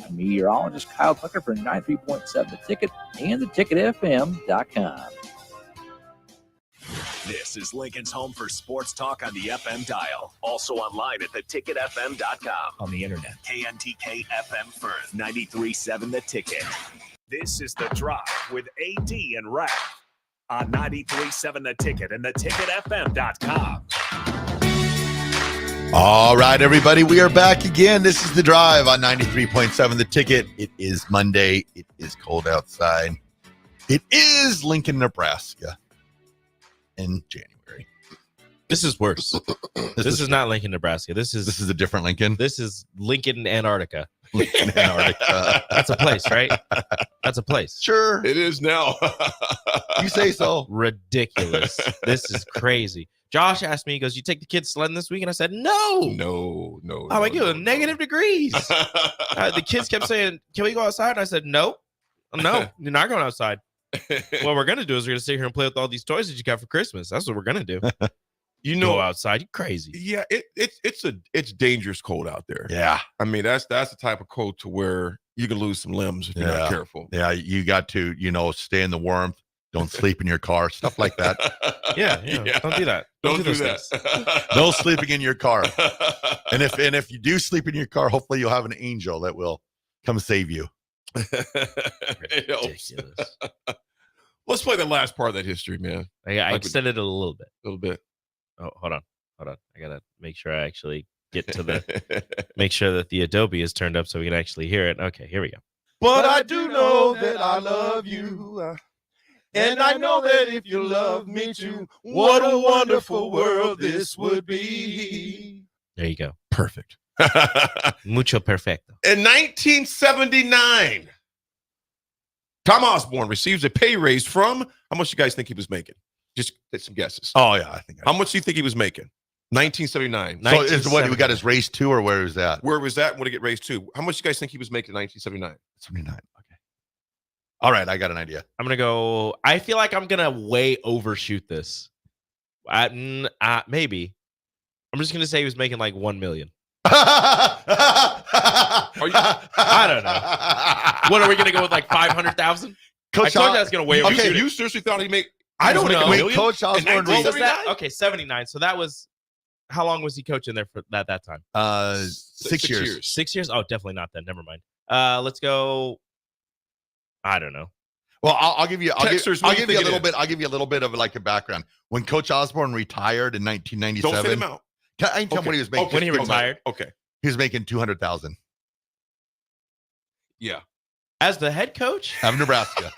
I'm meteorologist Kyle Tucker for 93.7 The Ticket and theticketfm.com. This is Lincoln's home for sports talk on the FM dial. Also online at theticketfm.com. On the internet. KNTK FM Firth, 93.7 The Ticket. This is The Drive with AD and Raff on 93.7 The Ticket and theticketfm.com. All right, everybody, we are back again. This is The Drive on 93.7 The Ticket. It is Monday. It is cold outside. It is Lincoln, Nebraska in January. This is worse. This is not Lincoln, Nebraska. This is a different Lincoln. This is Lincoln, Antarctica. Lincoln, Antarctica. That's a place, right? That's a place. Sure. It is now. You say so. Ridiculous. This is crazy. Josh asked me, he goes, you take the kids sledding this week? And I said, no. I'm like, you're negative degrees. The kids kept saying, can we go outside? And I said, no, you're not going outside. What we're going to do is we're going to sit here and play with all these toys that you got for Christmas. That's what we're going to do. Go outside. You're crazy. Yeah, it's dangerous cold out there. Yeah. I mean, that's the type of cold to where you can lose some limbs if you're not careful. Yeah, you got to, stay in the warmth. Don't sleep in your car. Stuff like that. Yeah. Don't do that. Don't do that. No sleeping in your car. And if you do sleep in your car, hopefully you'll have an angel that will come save you. Ridiculous. Let's play the last part of that history, man. I extended it a little bit. A little bit. Oh, hold on. I gotta make sure I actually get to make sure that the Adobe is turned up so we can actually hear it. Okay, here we go. But I do know that I love you. And I know that if you love me too, what a wonderful world this would be. There you go. Perfect. Mucho perfecto. In 1979, Tom Osborne receives a pay raise from, how much you guys think he was making? Just get some guesses. Oh, yeah, I think. How much do you think he was making? 1979. So is what we got his raise to, or where was that? Where was that? When did it get raised to? How much do you guys think he was making in 1979? 79. Okay. All right, I got an idea. I'm gonna go. I feel like I'm gonna way overshoot this. Maybe. I'm just gonna say he was making like 1 million. I don't know. What are we gonna go with, like 500,000? I told you I was gonna way overshoot. Okay, you seriously thought he made? I don't know. Wait, Coach Osborne. Okay, 79. So that was, how long was he coaching there for that time? 6 years. 6 years? Oh, definitely not then. Never mind. Let's go. I don't know. Well, I'll give you. I'll give you a little bit. is? I'll give you a little bit of like a background. When Coach Osborne retired in 1997, Don't fit him out. I can tell him what he was making. When he retired, okay, he was making 200,000. Yeah, as the head coach of Nebraska.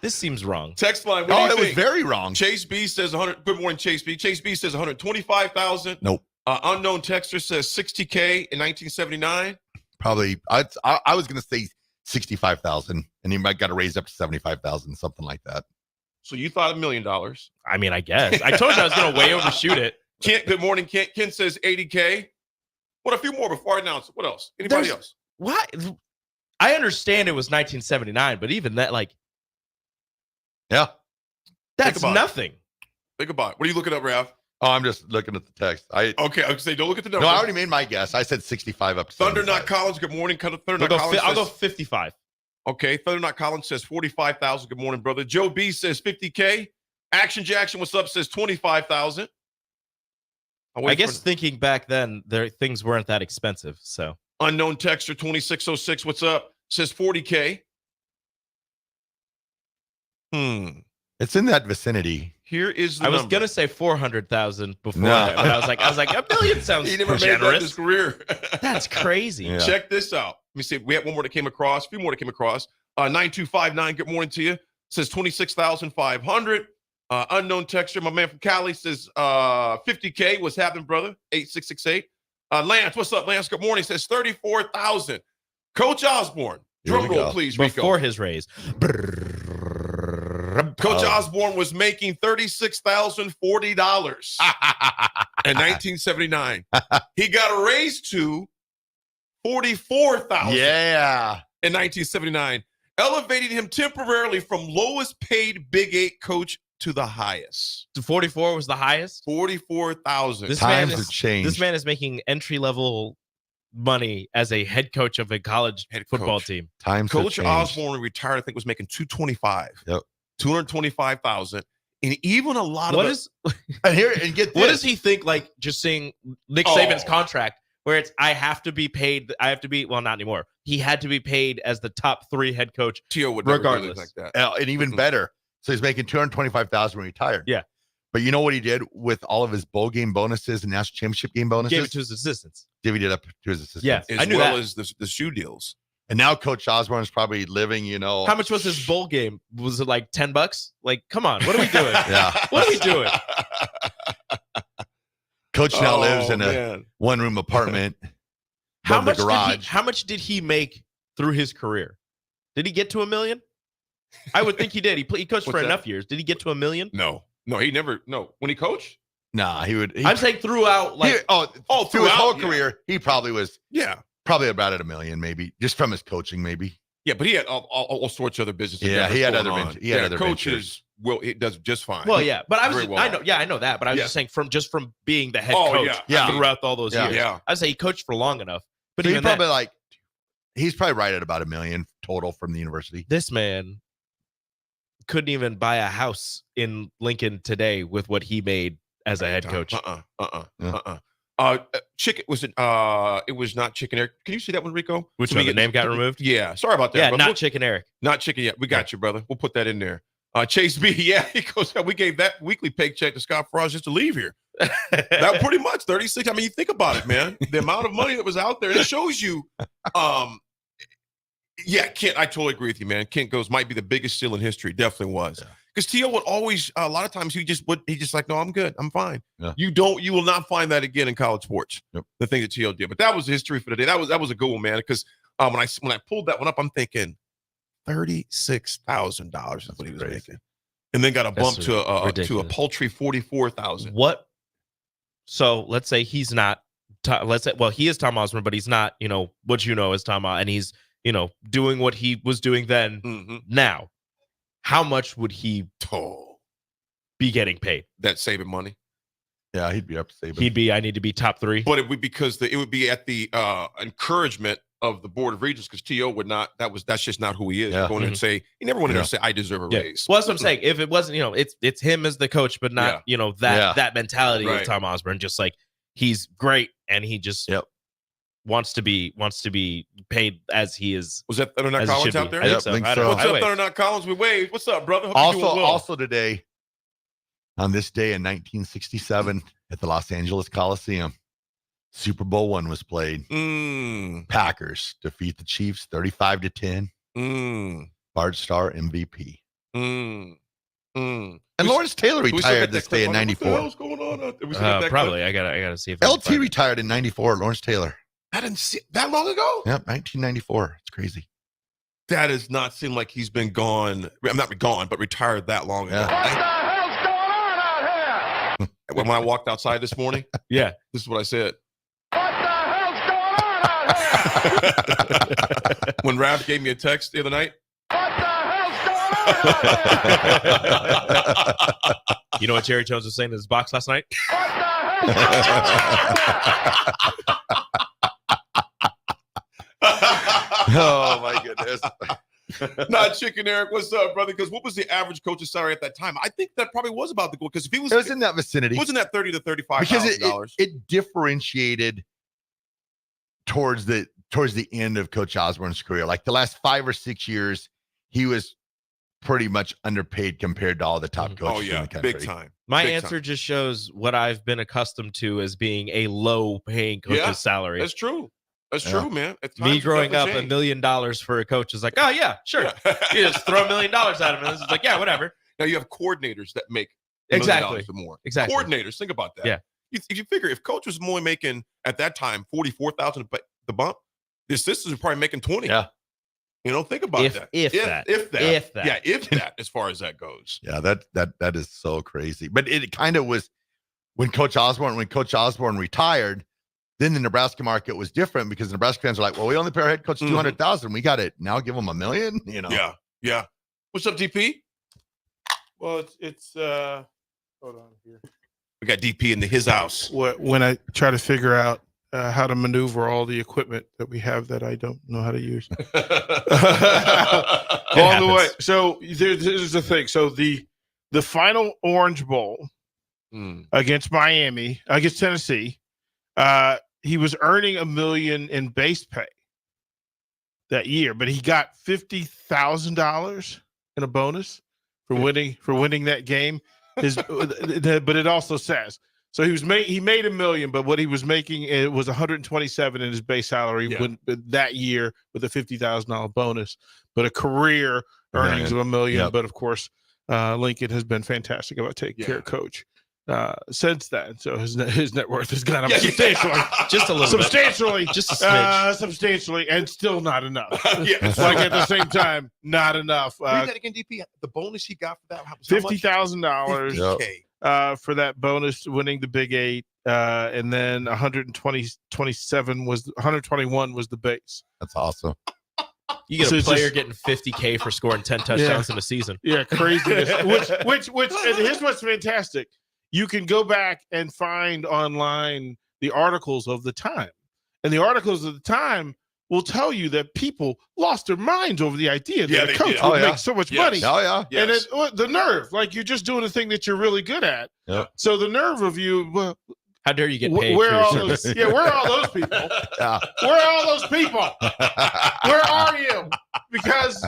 This seems wrong. Text line. It was very wrong. Chase B says 100. Good morning, Chase B. Chase B says 125,000. Nope. Unknown texter says 60K in 1979. Probably. I was going to say 65,000, and he might got to raise up to 75,000, something like that. So you thought $1 million? I mean, I guess. I told you I was going to way overshoot it. Kent, good morning, Kent. Ken says 80K. What, a few more before I announce it? What else? Anybody else? What? I understand it was 1979, but even that, like, yeah, that's nothing. Think about it. What are you looking up, Raff? Oh, I'm just looking at the text. Okay, I was going to say, don't look at the numbers. No, I already made my guess. I said 65 up to Thunder 75. Not Collins, good morning. I'll go 55. Okay, Thunder Not Collins says 45,000. Good morning, brother. Joe B says 50K. Action Jackson, what's up, says 25,000. I guess thinking back then, things weren't that expensive. So Unknown texter 2606, what's up? Says 40K. It's in that vicinity. Here is the I was number. gonna say 400,000 before that, but I was like, $1 million sounds he never generous. made that in his career. That's crazy. Yeah. Check this out. Let me see. We had one more that came across. A few more that came across. 9259. Good morning to you. Says 26,500. Unknown texture. My man from Cali says 50K. What's happening, brother? 8668. Lance, what's up, Lance? Good morning. Says 34,000. Coach Osborne Drum roll, please, Rico. Before his raise. Coach Osborne was making $36,040 in 1979. He got a raise to $44,000. Yeah. In 1979, elevating him temporarily from lowest paid Big 8 coach to the highest. 44 was the highest? 44,000. Times have changed. This man is making entry-level money as a head coach of a college football team. Times Coach have changed. Osborne retired, I think, was making $225,000. Yep. $225,000. And even a lot What of is and here and get this. What does he think, like just seeing Nick Saban's contract where it's I have to be paid, well, not anymore. He had to be paid as the top 3 head coach. T.O. would never do regardless. anything like that. And even better. So he's making $225,000 when he retired. Yeah. But you know what he did with all of his bowl game bonuses and national championship game bonuses? Gave it to his assistants. Divvied it up to his assistants. Yeah, As I knew well that. as the shoe deals. And now Coach Osborne is probably living, How much was his bowl game? Was it like $10? Like, come on, what are we doing? Yeah. What are we doing? Coach now lives in a man. one-room apartment. How above much the garage. how much did he make through his career? Did he get to $1 million? I would think he did. He coached for What's that? enough years. Did he get to $1 million? No, he never. No, when he coached. Nah, he would. I'm saying throughout, like, through his whole yeah. career, he probably was. Yeah, probably about at $1 million, maybe just from his coaching, maybe. Yeah, but he had all sorts of other businesses. Yeah, he had going other on. ventures. He had other coaches. ventures. Well, it does just fine. well, yeah, but I was, Very well I know, off. yeah, I know that, but I was Yeah. just saying from being the head Oh, coach yeah. throughout all those Yeah. years. Yeah. I'd say he coached for long enough. But So he even probably then, he's probably right at about $1 million total from the university. this man couldn't even buy a house in Lincoln today with what he made as a head coach. Chicken was it? It was not Chicken Eric. Can you see that one, Rico? Which So one, we the name got removed? Yeah, sorry about that. Yeah, brother. not Chicken Eric. Not Chicken yet. We got you, brother. We'll put that in there. Chase B, yeah, he goes. We gave that weekly paycheck to Scott Frost just to leave here. That pretty much 36. I mean, you think about it, man. The amount of money that was out there. It shows you. Yeah, Kent, I totally agree with you, man. Kent goes might be the biggest steal in history. Definitely was. Because T.O. would always, a lot of times he just like, no, I'm good. I'm fine. Yeah. You will not find that again in college sports. Yep. The thing that T.O. did. But that was the history for the day. That was a good one, man. Because when I pulled that one up, I'm thinking $36,000 is what he was making. And then got a bump to a paltry 44,000. What? So let's say he's not. He is Tom Osborne, but he's not. What as Tom, and he's doing what he was doing then. Mm-hmm. Now, how much would he be getting paid? That saving money. Yeah, he'd be up saving. He'd be. I need to be top 3. But it would because it would be at the encouragement of the board of regents because T.O. would not. That's just not who he is. Yeah. Going in and say he never wanted to say I deserve a raise. Well, that's what I'm saying. If it wasn't, it's him as the coach, but not that mentality of Tom Osborne. Just like he's great and he just wants to be paid as he is. Was that Thunder Collins out there? I think so. What's up, Thunder Collins? We waved. What's up, brother? Hope you're doing well. Also today, on this day in 1967 at the Los Angeles Coliseum, Super Bowl I was played. Packers defeat the Chiefs 35-10. Bart Starr MVP. And Lawrence Taylor retired this day in 94. What the hell's going on out there? Probably. I gotta see if I can LT find it. retired in 94. Lawrence Taylor. I didn't see that long ago. Yep, 1994. It's crazy. That does not seem like he's been gone. I'm not gone, but retired that long ago. What the hell's going on out here? When I walked outside this morning, this is what I said. What the hell's going on out here? When Raff gave me a text the other night. What the hell's going on out here? You know what Jerry Jones was saying in his box last night? What the hell's going on out here? Oh my goodness. Not Chicken Eric. What's up, brother? Because what was the average coach's salary at that time? I think that probably was about the goal. Because if he was, it was in that vicinity. Wasn't that $30,000 to $35,000? Because it differentiated towards the end of Coach Osborne's career. Like the last 5 or 6 years, he was pretty much underpaid compared to all the top coaches in the country. Big time. My Big answer time. just shows what I've been accustomed to as being a low-paying coach's salary. That's true. That's true, man. At Me times, growing up, definitely $1 million for a coach is like, oh yeah, sure. You just throw $1 million at him, and it's like, yeah, whatever. Now you have coordinators that make $1 million or more. Exactly. Coordinators, think about that. Yeah. If you figure if coach was only making at that time $44,000 the bump, the assistants are probably making 20. Yeah. You know, think about that. If that. Yeah, if that, as far as that goes. Yeah, that is so crazy. But it kind of was when Coach Osborne retired. Then the Nebraska market was different because the Nebraska fans are like, well, we only pay our head coach $200,000. We got it now. Give him $1 million. You know. Yeah. What's up, DP? Well, it's hold on here. We got DP into his house. When I try to figure out how to maneuver all the equipment that we have that I don't know how to use. All the way. So there's the thing. So the final Orange Bowl against Tennessee, he was earning $1 million in base pay that year, but he got $50,000 in a bonus for winning that game. But it also says so he made $1 million, but what he was making it was $127 in his base salary that year with a $50,000 bonus, but a career earnings of $1 million. Yep. But of course, Lincoln has been fantastic about taking care of Coach since then. So his net worth has gone up substantially, just a little substantially, bit. Just a smidge. Substantially, and still not enough. It's like at the same time, not enough. Read that again, DP. The bonus he got for that $50,000 for that bonus, winning the Big 8, and then 121 was the base. That's awesome. You get a player getting $50K for scoring 10 touchdowns in a season. Yeah, craziness. which and here's what's fantastic. You can go back and find online the articles of the time. And the articles of the time will tell you that people lost their minds over the idea that a coach would make so much money. Oh, yeah. And the nerve, like you're just doing a thing that you're really good at. Yep. So the nerve of you, well, how dare you get paid? Where are all those people? Where are all those people? Where are you? Because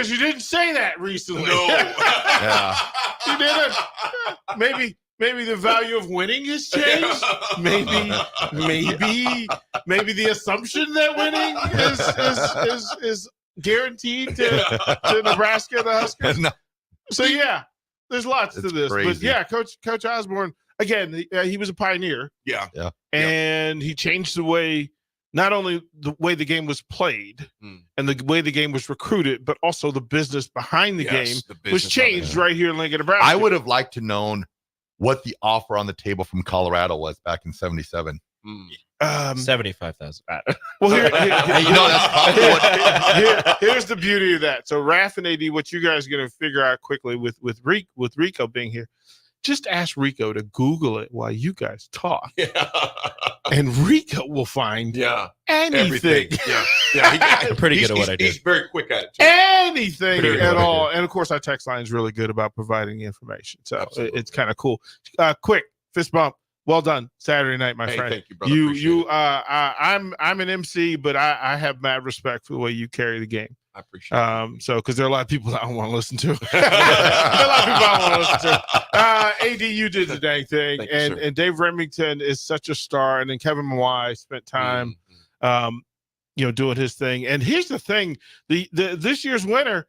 you didn't say that recently. No. You didn't. Maybe the value of winning has changed. Maybe the assumption that winning is guaranteed to Nebraska and the Huskers. No. So yeah, there's lots to this. Crazy. But yeah, Coach Osborne, again, he was a pioneer. Yeah. And he changed the way, not only the way the game was played and the way the game was recruited, but also the business behind the game was changed right here in Lincoln, Nebraska. I would have liked to known what the offer on the table from Colorado was back in 77. 75,000. Well, that's here's the beauty of that. So Raff and AD, what you guys are going to figure out quickly with Rico being here, just ask Rico to Google it while you guys talk. And Rico will find anything. I'm pretty good at what I do. He's very quick at it. Anything at all. And of course, our text line is really good about providing the information. So it's kind of cool. Quick fist bump. Well done. Saturday night, my friend. Thank you, brother. I'm an MC, but I have mad respect for the way you carry the game. I appreciate it. So because there are a lot of people I don't want to listen to. There are a lot of people I don't want to listen to. AD, you did the dang thing. And Dave Remington is such a star. And then Kevin Mawai spent time doing his thing. And here's the thing. This year's winner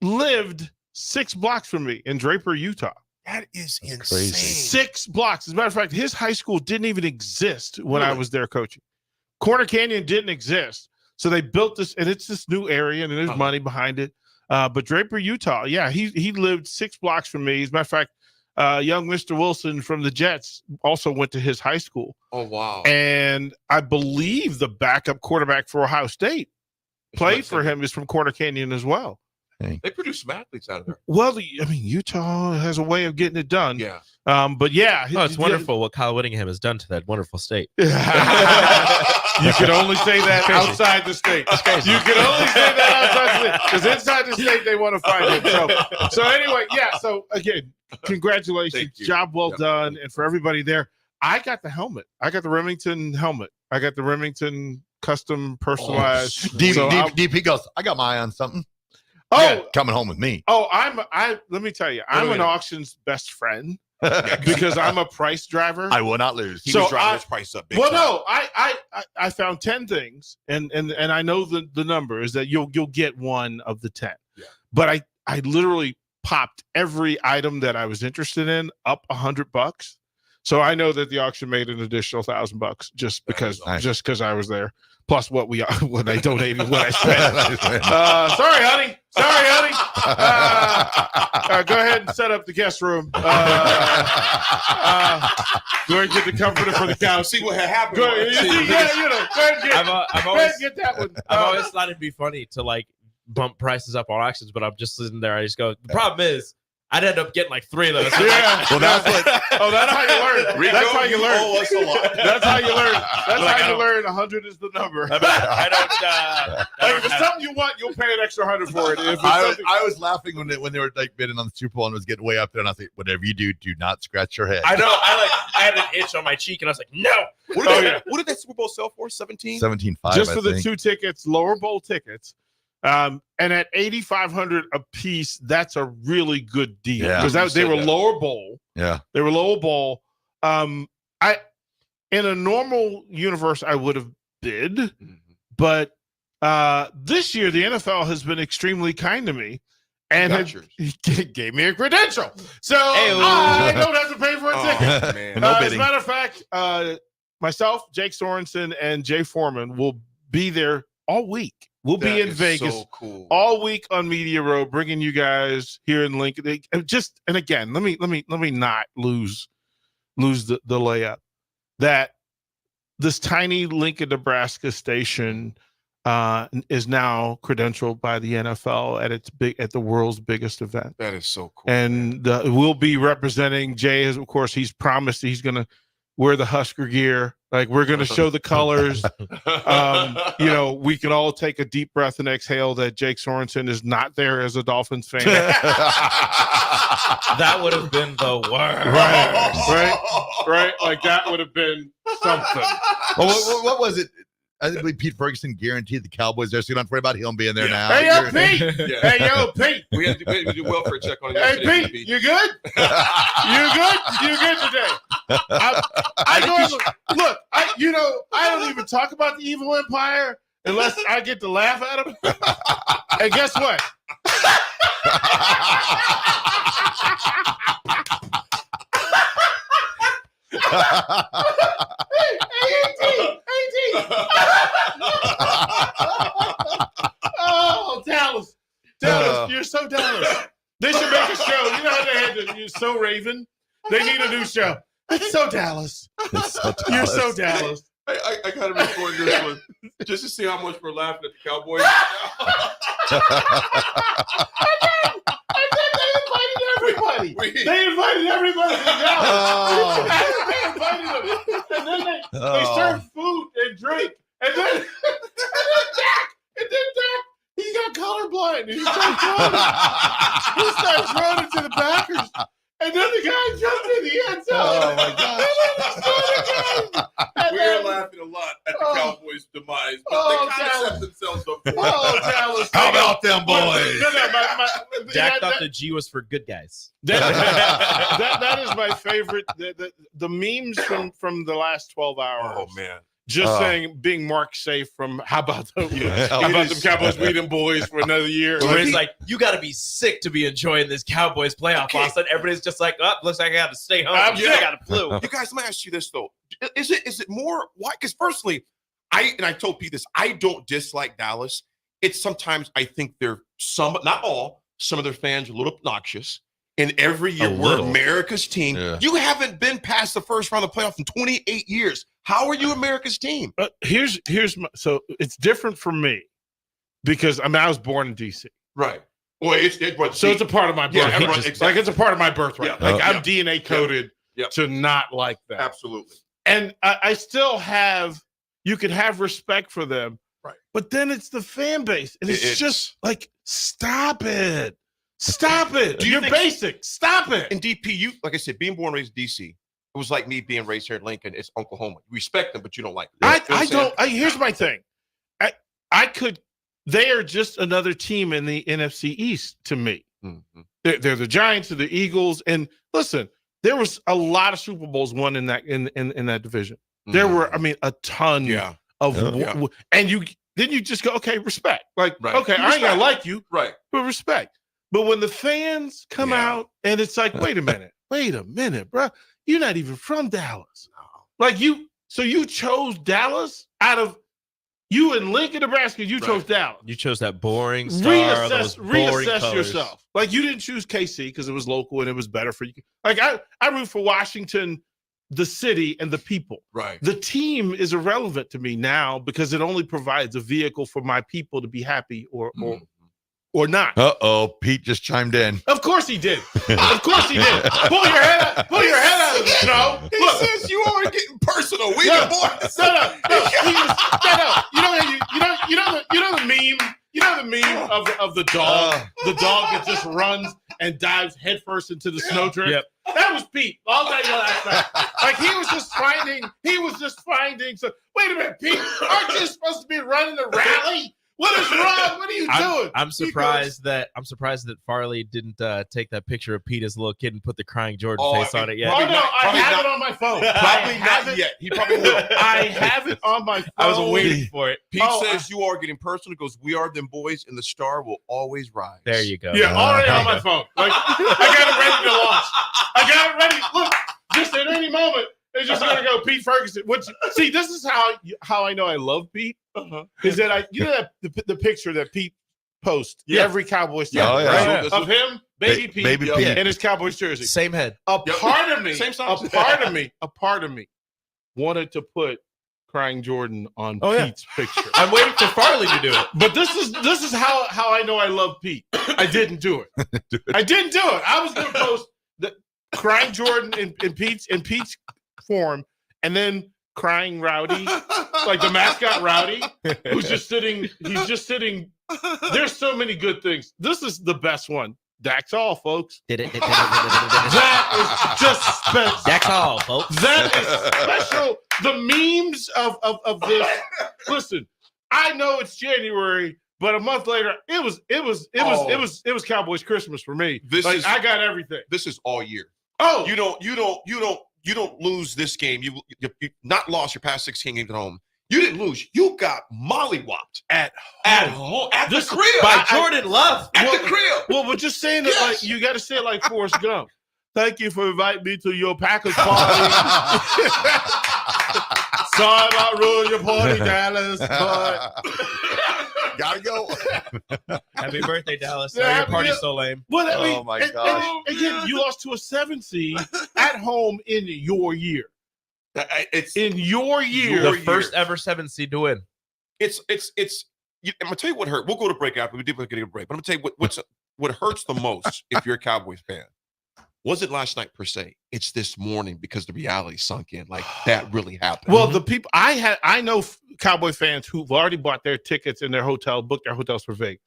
lived 6 blocks from me in Draper, Utah. That is insane. Crazy. 6 blocks. As a matter of fact, his high school didn't even exist when I was there coaching. Corner Canyon didn't exist. So they built this, and it's this new area, and there's money behind it. But Draper, Utah, he lived 6 blocks from me. As a matter of fact, young Mr. Wilson from the Jets also went to his high school. Oh, wow. And I believe the backup quarterback for Ohio State played for him is from Corner Canyon as well. They produce some athletes out of there. Well, Utah has a way of getting it done. Yeah. But yeah. It's wonderful what Kyle Whittingham has done to that wonderful state. You can only say that outside the state. You can only say that outside the state. Because inside the state, they want to find it. So anyway, So again, congratulations. Job well done. And for everybody there, I got the helmet. I got the Remington helmet. I got the Remington custom personalized. DP goes, I got my eye on something. Coming home with me. Let me tell you, I'm an auction's best friend because I'm a price driver. I will not lose. He was driving his price up. I found 10 things, and I know the number is that you'll get one of the 10. Yeah. But I literally popped every item that I was interested in up $100. So I know that the auction made an additional $1,000 just because I was there. Plus what I donated, what I spent. Sorry, honey. Go ahead and set up the guest room. Go ahead and get the comforter for the couch. See what had happened. Go ahead, go ahead and get that one. I've always thought it'd be funny to like bump prices up on auctions, but I'm just sitting there. I just go. The problem is, I'd end up getting like 3 of those. Yeah. Well, that's how you learn. Rico, That's how you learn. owe us a lot. That's how you learn. That's how you learn. 100 is the number. I don't. Like if it's something you want, you'll pay an extra 100 for it. If it's I was laughing when they were like bidding on the Super Bowl and was getting way up there, and I was like, whatever you do, do not scratch your head. I know. I had an itch on my cheek, and I was like, no. What did that Super Bowl sell for? 17.5. Just for the 2 tickets, lower bowl tickets. And at 8,500 a piece, that's a really good deal because they were lower bowl. Yeah, they were lower bowl. In a normal universe, I would have bid, but this year the NFL has been extremely kind to me and gave me a credential, so I don't have to pay for a ticket. Man. As a matter of fact, myself, Jake Sorensen, and Jay Foreman will be there all week. We'll be in Vegas all week on Media Row, bringing you guys here in Lincoln. And again, let me not lose the layup that this tiny Lincoln, Nebraska station is now credentialed by the NFL at the world's biggest event. That is so cool. And we'll be representing Jay. Of course, he's promised he's going to wear the Husker gear. Like we're going to show the colors. We can all take a deep breath and exhale that Jake Sorensen is not there as a Dolphins fan. That would have been the worst. Right. Like that would have been something. Well, what was it? I believe Pete Ferguson guaranteed the Cowboys there, so you don't have to worry about him being there now. Hey, yo, Pete. Hey, yo, Pete. We had to do welfare check on it. Hey, Pete, you good? You good? You good today? I don't even talk about the evil empire unless I get to laugh at him. And guess what? Oh, Dallas, you're so Dallas. They should make a show. You know how they had You're So Raven? They need a new show. It's so Dallas. You're so Dallas. I gotta record this one just to see how much we're laughing at the Cowboys. Everybody. They invited everybody to Dallas. They invited them. And then they served food and drink. And then Dak, he got colorblind. And he starts running to the backers. And then the guy jumped in the end zone. Oh, my God. We were laughing a lot at the Cowboys' demise, but they kind of set themselves up for it. Dallas. How about them boys? Jack thought the G was for good guys. That is my favorite. The memes from the last 12 hours. Oh, man. Just saying, being Mark safe from how about them Cowboys beating boys for another year? Where it's like, you got to be sick to be enjoying this Cowboys playoff. All of a sudden, everybody's just like, looks like I got to stay home. I got a flu. You guys, let me ask you this, though. Is it more, why? Because personally, I told Pete this, I don't dislike Dallas. It's sometimes I think not all, some of their fans are a little obnoxious. And every year we're America's team. Yeah. You haven't been past the first round of the playoffs in 28 years. How are you America's team? Here's so it's different for me because I was born in DC. Right. Well, it's a part of my birth. Yeah, exactly. Like it's a part of my birthright. Yeah. Like I'm DNA coded to not like that. Absolutely. And I still have. You could have respect for them. Right. But then it's the fan base, and it's just like stop it. Stop it. You're basic. Stop it. And DP, you, like I said, being born and raised in DC, it was like me being raised here in Lincoln. It's Oklahoma. You respect them, but you don't like them. I don't. Here's my thing. They are just another team in the NFC East to me. Mm-hmm. They're the Giants or the Eagles. And listen, there was a lot of Super Bowls won in that in that division. Mm-hmm. There were, a ton of, and you just go, okay, respect. Like, okay, I ain't gonna like you, right? But respect. But when the fans come out and it's like, wait a minute, bro. you're not even from Dallas. Like so you chose Dallas out of you in Lincoln, Nebraska. You chose Dallas. You chose that boring star. Reassess yourself. Like you didn't choose KC because it was local and it was better for you. Like I root for Washington, the city, and the people. Right. The team is irrelevant to me now because it only provides a vehicle for my people to be happy or not. Pete just chimed in. Of course he did. Of course he did. Pull your head out. Pull your head out of the snow. He says you are getting personal. We the boys. Shut up. Shut up. You know the meme. You know the meme of the dog. The dog that just runs and dives headfirst into the snowdrift. Yep. That was Pete all night last night. Like he was just finding. So wait a minute, Pete. Aren't you supposed to be running a rally? What is wrong? What are you doing? I'm surprised that Farley didn't take that picture of Pete as a little kid and put the crying Jordan face on it yet. Oh no, I have it on my phone. Probably not yet. He probably will. I have it on my phone. I was waiting for it. Pete says you are getting personal. He goes, we are them boys, and the star will always rise. There you go. Yeah, already on my phone. Like I got it ready to launch. I got it ready. Look, just at any moment, it's just gonna go Pete Ferguson. See, this is how I know I love Pete. Is that the picture that Pete posts every Cowboys jersey, right? Of him, baby Pete, in his Cowboys jersey, same head. A part of me wanted to put crying Jordan on Pete's picture. I'm waiting for Farley to do it. But this is how I know I love Pete. I didn't do it. I didn't do it. I was going to post the crying Jordan in Pete's form, and then crying Rowdy, like the mascot Rowdy, who's just sitting. He's just sitting. There's so many good things. This is the best one. That's all, folks. That is just special. That's all, folks. That is special. The memes of this. Listen, I know it's January, but a month later, it was Cowboys Christmas for me. I got everything. This is all year. Oh, you don't lose this game. You not lost your past 16 games at home. You didn't lose. You got mollywopped at the crib by Jordan Love at the crib. Well, we're just saying it like you got to say it like Forrest Gump. Thank you for inviting me to your Packers party. Sorry about ruining your party, Dallas. But gotta go. Happy birthday, Dallas. Sorry, your party's so lame. Well, I mean, oh my gosh. Again, you lost to a 7 seed at home in your year. It's in your year. The first ever 7 seed to win. I'm gonna tell you what hurt. We'll go to break after we did get a break. But I'm gonna tell you what hurts the most if you're a Cowboys fan. Wasn't last night per se. It's this morning because the reality sunk in. Like that really happened. Well, the people I know Cowboy fans who've already bought their tickets in their hotel, booked their hotels for Vegas.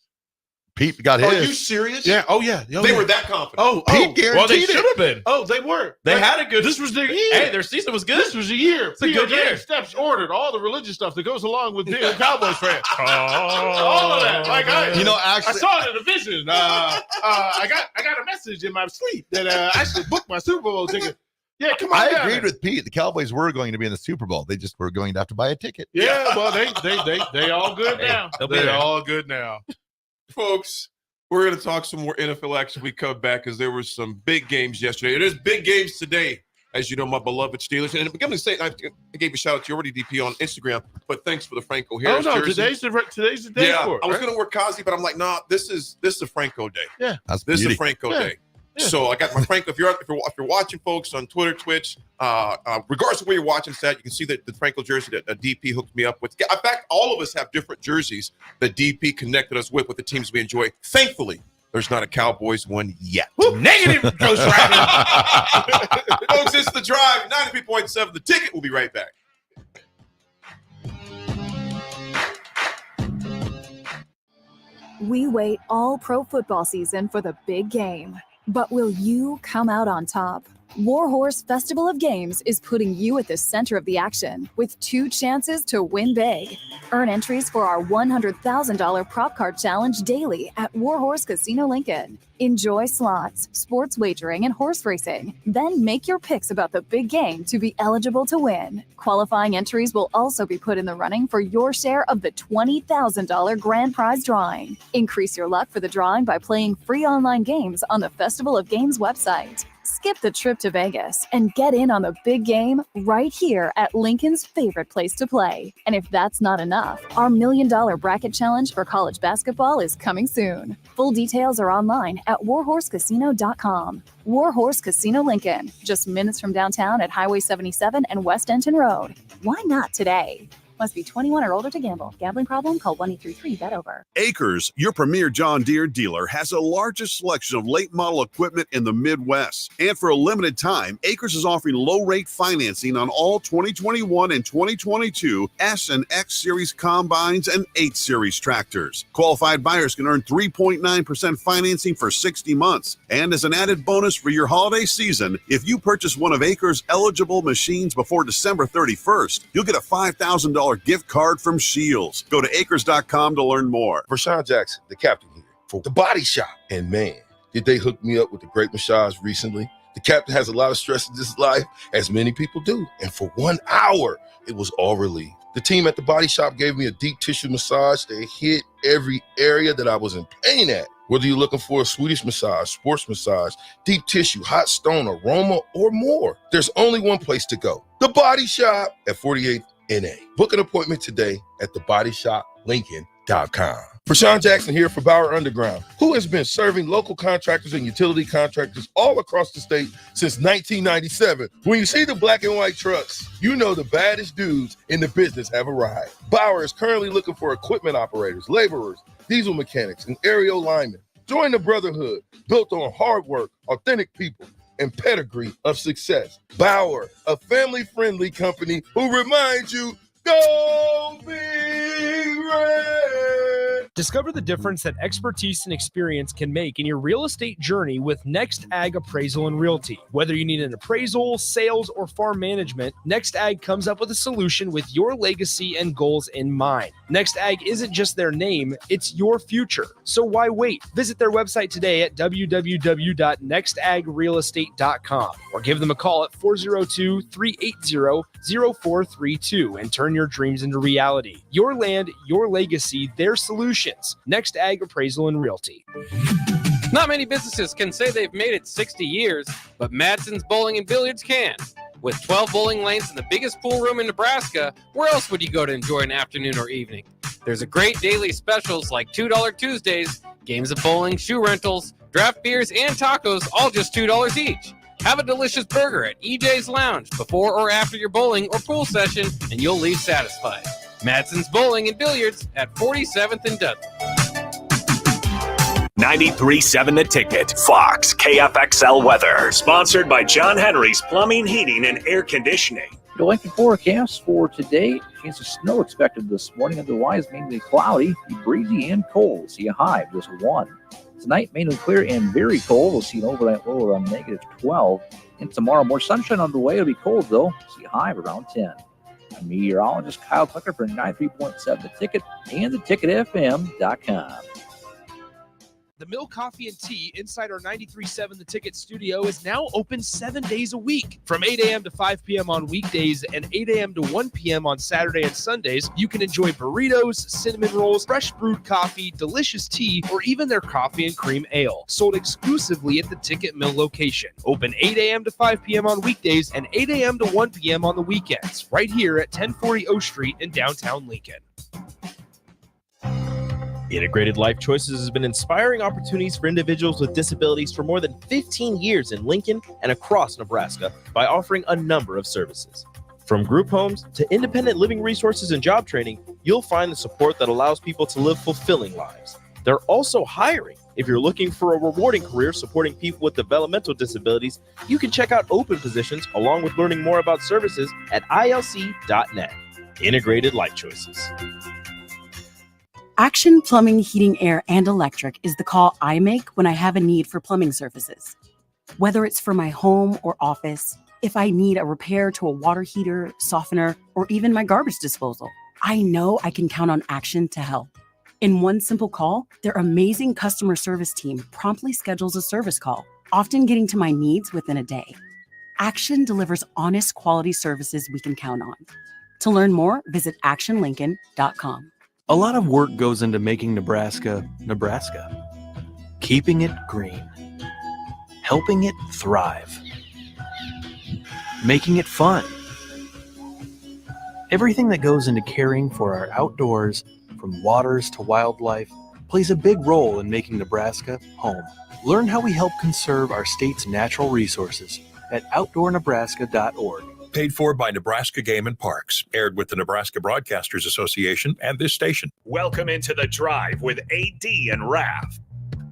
Pete got his. Are you serious? Yeah. Oh yeah. They were that confident. Pete guaranteed well, they should have been. Oh, they were. They had a good. This was their year. Hey, their season was good. This was a year. It's a good year. Steps ordered all the religious stuff that goes along with being a Cowboys fan. All of that. Like actually, I saw it in a vision. I got a message in my sleep that I should book my Super Bowl ticket. Yeah, come on. I agreed with Pete. The Cowboys were going to be in the Super Bowl. They just were going to have to buy a ticket. Yeah, well, they all good now. They're all good now, folks. We're going to talk some more NFL action when we come back because there were some big games yesterday. There's big games today, as you know, my beloved Steelers. And I'm going to say, I gave you a shout out to you already, DP, on Instagram, but thanks for the Franco Harris jersey. Today's the day for it. I was going to wear Kazi, but I'm like, nah, this is a Franco day. Yeah. This is a Franco day. Yeah. So I got my Franco. If you're watching folks on Twitter, Twitch, regardless of where you're watching this at, you can see that the Franco jersey that DP hooked me up with. In fact, all of us have different jerseys that DP connected us with the teams we enjoy. Thankfully, there's not a Cowboys one yet. Negative, Coach Raff. Folks, it's The Drive, 93.7 The Ticket. We'll be right back. We wait all pro football season for the big game. But will you come out on top? Warhorse Festival of Games is putting you at the center of the action with 2 chances to win big. Earn entries for our $100,000 prop card challenge daily at Warhorse Casino Lincoln. Enjoy slots, sports wagering, and horse racing. Then make your picks about the big game to be eligible to win. Qualifying entries will also be put in the running for your share of the $20,000 grand prize drawing. Increase your luck for the drawing by playing free online games on the Festival of Games website. Skip the trip to Vegas and get in on the big game right here at Lincoln's favorite place to play. And if that's not enough, our $1 Million Bracket Challenge for college basketball is coming soon. Full details are online at warhorsecasino.com. Warhorse Casino Lincoln, just minutes from downtown at Highway 77 and West Denton Road. Why not today? Must be 21 or older to gamble. Gambling problem? Call 1-833-BET-OVER. Acres, your premier John Deere dealer, has the largest selection of late model equipment in the Midwest. And for a limited time, Acres is offering low rate financing on all 2021 and 2022 S and X Series combines and 8 Series tractors. Qualified buyers can earn 3.9% financing for 60 months. And as an added bonus for your holiday season, if you purchase one of Acres' eligible machines before December 31st, you'll get a $5,000 gift card from Shields. Go to acres.com to learn more. For Sean Jackson, the captain here, for The Body Shop. And man, did they hook me up with a great massage recently. The captain has a lot of stress in this life, as many people do. And for 1 hour, it was all relieved. The team at The Body Shop gave me a deep tissue massage that hit every area that I was in pain at. Whether you're looking for a Swedish massage, sports massage, deep tissue, hot stone, aroma, or more, there's only one place to go. The Body Shop at 48th NA. Book an appointment today at thebodyshoplincoln.com. For Sean Jackson here for Bauer Underground, who has been serving local contractors and utility contractors all across the state since 1997. When you see the black and white trucks, you know the baddest dudes in the business have arrived. Bauer is currently looking for equipment operators, laborers, diesel mechanics, and aerial linemen. Join the brotherhood built on hard work, authentic people, and pedigree of success. Bauer, a family-friendly company who reminds you, go Big Red. Discover the difference that expertise and experience can make in your real estate journey with Next Ag Appraisal and Realty. Whether you need an appraisal, sales, or farm management, Next Ag comes up with a solution with your legacy and goals in mind. Next Ag isn't just their name, it's your future. So why wait? Visit their website today at www.nextagrealestate.com or give them a call at 402-380-0432 and turn your dreams into reality. Your land, your legacy, their solutions. Next Ag Appraisal and Realty. Not many businesses can say they've made it 60 years, but Madsen's Bowling and Billiards can. With 12 bowling lanes and the biggest pool room in Nebraska, where else would you go to enjoy an afternoon or evening? There's a great daily specials like $2 Tuesdays, games of bowling, shoe rentals, draft beers, and tacos, all just $2 each. Have a delicious burger at EJ's Lounge before or after your bowling or pool session, and you'll leave satisfied. Madsen's Bowling and Billiards at 47th and Dudley. 93.7 The Ticket. Fox KFXL weather. Sponsored by John Henry's Plumbing, Heating, and Air Conditioning. The Lincoln forecast for today. Chance of snow expected this morning. Otherwise, mainly cloudy, breezy, and cold. See a high of just 1. Tonight, mainly clear and very cold. We'll see an overnight low around -12. And tomorrow, more sunshine on the way. It'll be cold, though. See a high of around 10. I'm meteorologist Kyle Tucker for 93.7 The Ticket and theticketfm.com. The Mill Coffee and Tea inside our 93.7 The Ticket studio is now open 7 days a week. From 8 a.m. to 5 p.m. on weekdays and 8 a.m. to 1 p.m. on Saturday and Sundays, you can enjoy burritos, cinnamon rolls, fresh brewed coffee, delicious tea, or even their coffee and cream ale. Sold exclusively at the Ticket Mill location. Open 8 a.m. to 5 p.m. on weekdays and 8 a.m. to 1 p.m. on the weekends, right here at 1040 O Street in downtown Lincoln. Integrated Life Choices has been inspiring opportunities for individuals with disabilities for more than 15 years in Lincoln and across Nebraska by offering a number of services. From group homes to independent living resources and job training, you'll find the support that allows people to live fulfilling lives. They're also hiring. If you're looking for a rewarding career supporting people with developmental disabilities, you can check out open positions along with learning more about services at ilc.net. Integrated Life Choices. Action Plumbing, Heating, Air, and Electric is the call I make when I have a need for plumbing services. Whether it's for my home or office, if I need a repair to a water heater, softener, or even my garbage disposal, I know I can count on Action to help. In one simple call, their amazing customer service team promptly schedules a service call, often getting to my needs within a day. Action delivers honest quality services we can count on. To learn more, visit actionlincoln.com. A lot of work goes into making Nebraska, Nebraska. Keeping it green. Helping it thrive. making it fun. Everything that goes into caring for our outdoors, from waters to wildlife, plays a big role in making Nebraska home. Learn how we help conserve our state's natural resources at outdoornebraska.org. Paid for by Nebraska Game and Parks. Aired with the Nebraska Broadcasters Association and this station. Welcome into The Drive with AD and Raff.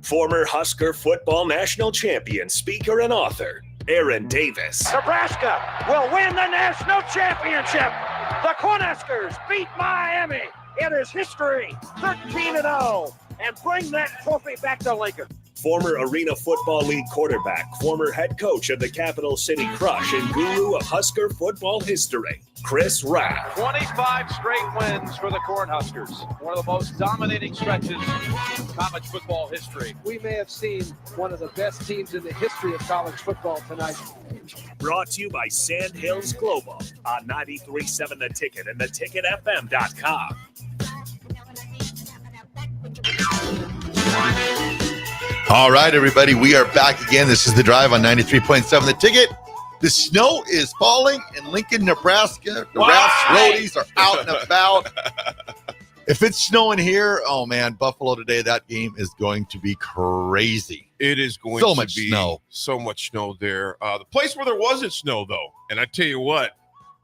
Former Husker football national champion, speaker, and author, Aaron Davis. Nebraska will win the national championship. The Cornhuskers beat Miami. It is history, 13-0, and bring that trophy back to Lincoln. Former Arena Football League quarterback, former head coach of the Capital City Crush, and guru of Husker football history, Chris Raff. 25 straight wins for the Cornhuskers. One of the most dominating stretches in college football history. We may have seen one of the best teams in the history of college football tonight. Brought to you by Sand Hills Global on 93.7 The Ticket and theticketfm.com. All right, everybody, we are back again. This is The Drive on 93.7 The Ticket. The snow is falling in Lincoln, Nebraska. The Raff's roadies are out and about. If it's snowing here, oh, man, Buffalo today, that game is going to be crazy. It is going so to much be snow. So much snow there. The place where there wasn't snow, though, and I tell you what,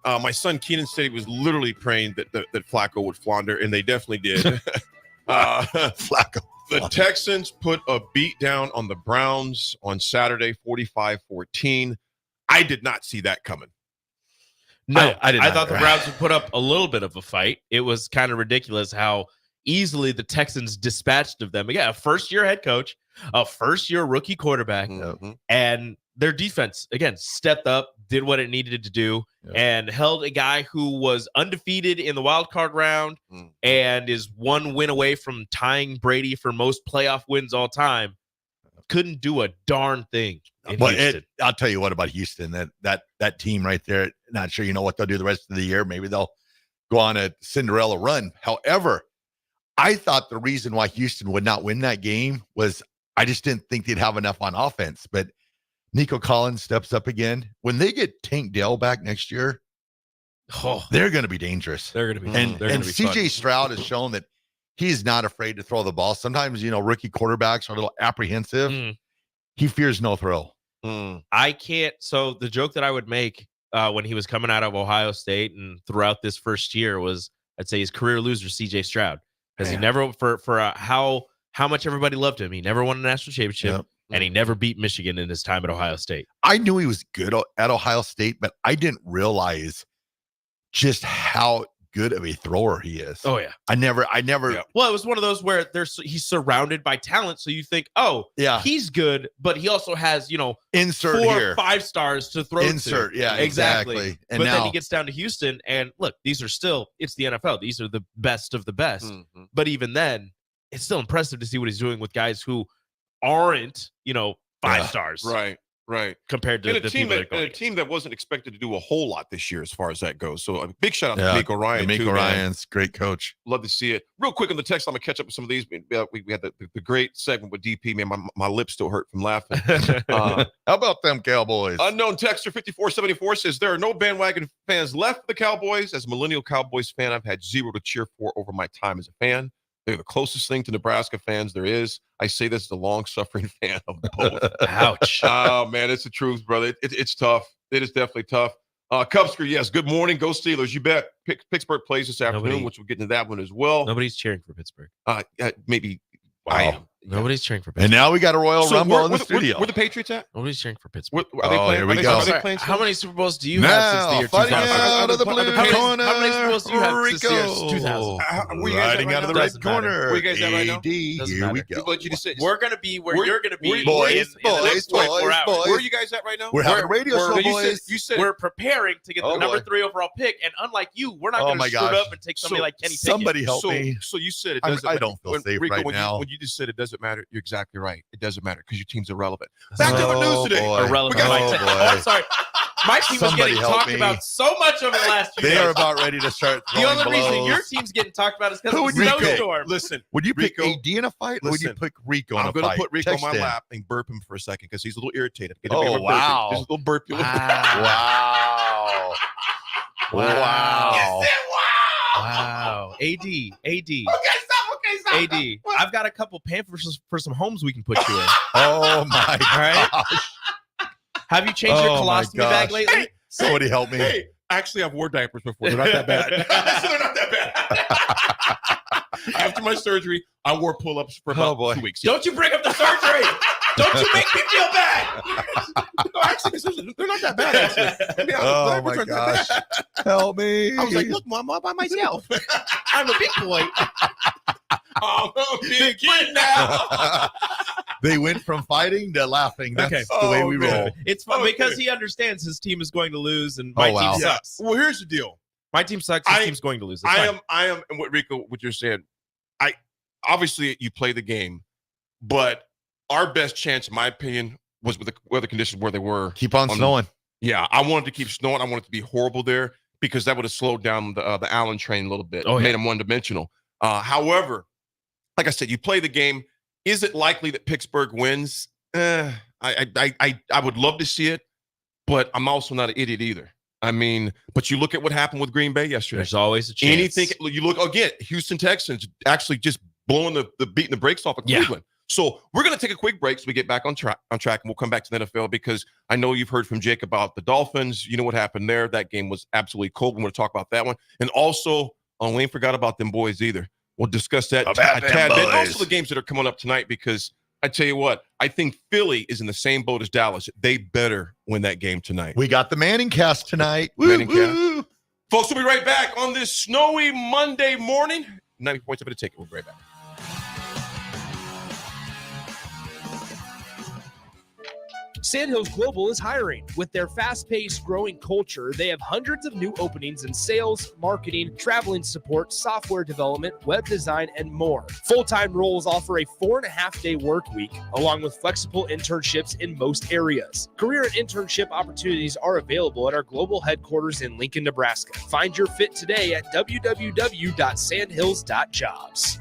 my son Keenan said he was literally praying that Flacco would flounder, and they definitely did. Flacco. The Texans put a beat down on the Browns on Saturday, 45-14. I did not see that coming. No, I did I not. thought the Browns would put up a little bit of a fight. It was kind of ridiculous how easily the Texans dispatched of them. Again, a first-year head coach, a first-year rookie quarterback, and their defense, again, stepped up, did what it needed to do, and held a guy who was undefeated in the wild card round and is one win away from tying Brady for most playoff wins all time. Couldn't do a darn thing in Houston. I'll tell you what about Houston. That team right there, not sure what they'll do the rest of the year. Maybe they'll go on a Cinderella run. However, I thought the reason why Houston would not win that game was I just didn't think they'd have enough on offense. But Nico Collins steps up again. When they get Tank Dell back next year, they're going to be dangerous. They're going to be and CJ Stroud has shown that he's not afraid to throw the ball. Sometimes, rookie quarterbacks are a little apprehensive. He fears no throw. I can't. So the joke that I would make when he was coming out of Ohio State and throughout this first year was, I'd say his career loser, CJ Stroud, because he never, for how much everybody loved him, he never won a national championship. And he never beat Michigan in his time at Ohio State. I knew he was good at Ohio State, but I didn't realize just how good of a thrower he is. Oh, yeah. I never. Well, it was one of those where he's surrounded by talent. So you think, he's good, but he also has, insert 4 here. or 5 stars to throw insert. to. Yeah, exactly. And then he gets down to Houston and look, these are still, it's the NFL. These are the best of the best. But even then, it's still impressive to see what he's doing with guys who aren't, 5 stars. Right. Compared to the team that wasn't expected to do a whole lot this year as far as that goes. So a big shout out to D'Amico Ryan. D'Amico Ryan's great coach. Love to see it. Real quick on the text, I'm going to catch up with some of these. We had the great segment with DP. Man, my lips still hurt from laughing. How about them Cowboys? Unknown texter 5474 says, there are no bandwagon fans left for the Cowboys. As a millennial Cowboys fan, I've had zero to cheer for over my time as a fan. They're the closest thing to Nebraska fans there is. I say this as a long-suffering fan of both. Ouch. Oh, man, it's the truth, brother. It's tough. It is definitely tough. Cubsker, yes, good morning. Go Steelers. You bet. Pittsburgh plays this afternoon, which we'll get into that one as well. Nobody's cheering for Pittsburgh. Maybe I am. Nobody's cheering for Pittsburgh. And now we got a Royal Rumble in the studio. Where the Patriots at? Nobody's cheering for Pittsburgh. Are they playing? Here we go. How many Super Bowls do you have since the year 2000? Out of the blue corner, how many Super Bowls do you have since the year 2000? Riding out of the red corner. Where you guys at right now? Here we go. We're going to be where you're going to be. Boys. Where are you guys at right now? We're having a radio show, boys. You said we're preparing to get the number 3 overall pick, and unlike you, we're not going to screw it up and take somebody like Kenny Pickett. Somebody help me. So you said it doesn't matter. I don't feel safe right now. When you just said it doesn't matter, you're exactly right. It doesn't matter because your team's irrelevant. Back to the news today. Irrelevant. I'm sorry. My team was getting talked about so much over the last few days. They are about ready to start The only reason your team's getting talked about is because of the snowstorm. Listen, would you pick AD in a fight or would you pick Rico in a fight? I'm going to put Rico on my lap and burp him for a second because he's a little irritated. Oh, wow. Just a little burp. Wow. Wow. Wow. AD. Okay, stop. AD. I've got a couple pamphlets for some homes we can put you in. Oh my All right. gosh. Have you changed your Oh, my colostomy bag gosh. lately? Somebody help me. Hey, actually, I've wore diapers before. They're not that bad. They're not that bad. After my surgery, I wore pull-ups for about 2 weeks. Don't you bring up the surgery. Don't you make me feel bad. No, actually, they're not that bad. Actually. Yeah, Oh diapers my aren't that gosh. bad. Help me. I was like, look, Mom, I'm all by myself. I'm a big boy. I'm a big kid now. They went from fighting to laughing. That's Okay. the way we man. roll. It's fun Okay. because he understands his team is going to lose and my Oh, wow. team sucks. Well, here's the deal. My team sucks. His team's going to lose. That's fine. I am, and what Rico, what you're saying, obviously you play the game, but our best chance, in my opinion, was with the weather conditions where they were. Keep on snowing. Yeah, I wanted to keep snowing. I wanted it to be horrible there because that would have slowed down the Allen train a little bit. Oh, yeah. Made them one-dimensional. However, like I said, you play the game. Is it likely that Pittsburgh wins? I would love to see it, but I'm also not an idiot either. I mean, but you look at what happened with Green Bay yesterday. There's always a chance. Anything you look again, Houston Texans actually just blowing beating the brakes off of Yeah. Cleveland. So we're going to take a quick break so we get back on track, and we'll come back to the NFL because I know you've heard from Jake about the Dolphins. You know what happened there. That game was absolutely cold. We're going to talk about that one. And also, we ain't forgot about them boys either. We'll discuss that a tad bit. And also the games that are coming up tonight because I tell you what, I think Philly is in the same boat as Dallas. They better win that game tonight. We got the Manning cast tonight. Manning cast. Folks, we'll be right back on this snowy Monday morning. 90 points up at a ticket. We'll be right back. Sandhills Global is hiring. With their fast-paced, growing culture, they have hundreds of new openings in sales, marketing, traveling support, software development, web design, and more. Full-time roles offer a 4.5-day work week, along with flexible internships in most areas. Career and internship opportunities are available at our global headquarters in Lincoln, Nebraska. Find your fit today at www.sandhills.jobs.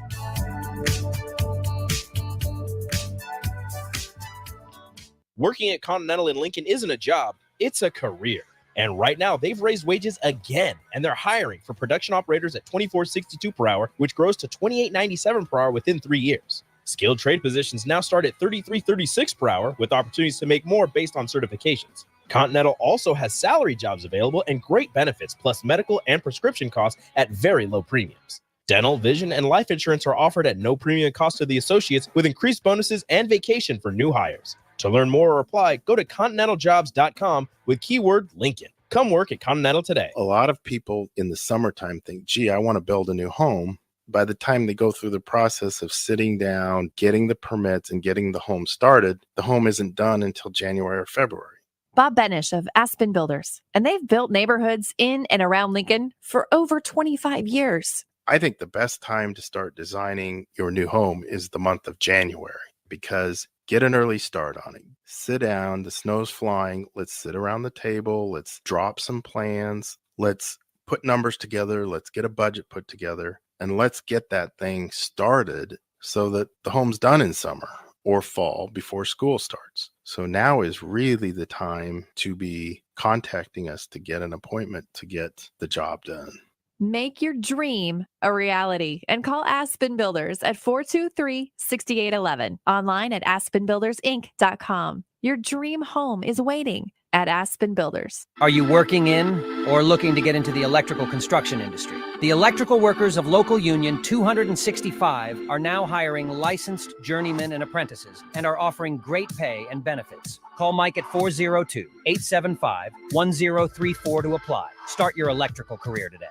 Working at Continental in Lincoln isn't a job, it's a career. And right now, they've raised wages again, and they're hiring for production operators at $24.62 per hour, which grows to $28.97 per hour within 3 years. Skilled trade positions now start at $33.36 per hour, with opportunities to make more based on certifications. Continental also has salary jobs available and great benefits, plus medical and prescription costs at very low premiums. Dental, vision, and life insurance are offered at no premium cost to the associates, with increased bonuses and vacation for new hires. To learn more or apply, go to continentaljobs.com with keyword Lincoln. Come work at Continental today. A lot of people in the summertime think, gee, I want to build a new home. By the time they go through the process of sitting down, getting the permits, and getting the home started, the home isn't done until January or February. Bob Benish of Aspen Builders, and they've built neighborhoods in and around Lincoln for over 25 years. I think the best time to start designing your new home is the month of January, because get an early start on it. Sit down, the snow's flying. Let's sit around the table. Let's drop some plans. Let's put numbers together. Let's get a budget put together. And let's get that thing started so that the home's done in summer or fall before school starts. So now is really the time to be contacting us to get an appointment to get the job done. Make your dream a reality and call Aspen Builders at 423-6811. Online at aspenbuildersinc.com. Your dream home is waiting at Aspen Builders. Are you working in or looking to get into the electrical construction industry? The electrical workers of Local Union 265 are now hiring licensed journeymen and apprentices and are offering great pay and benefits. Call Mike at 402-875-1034 to apply. Start your electrical career today.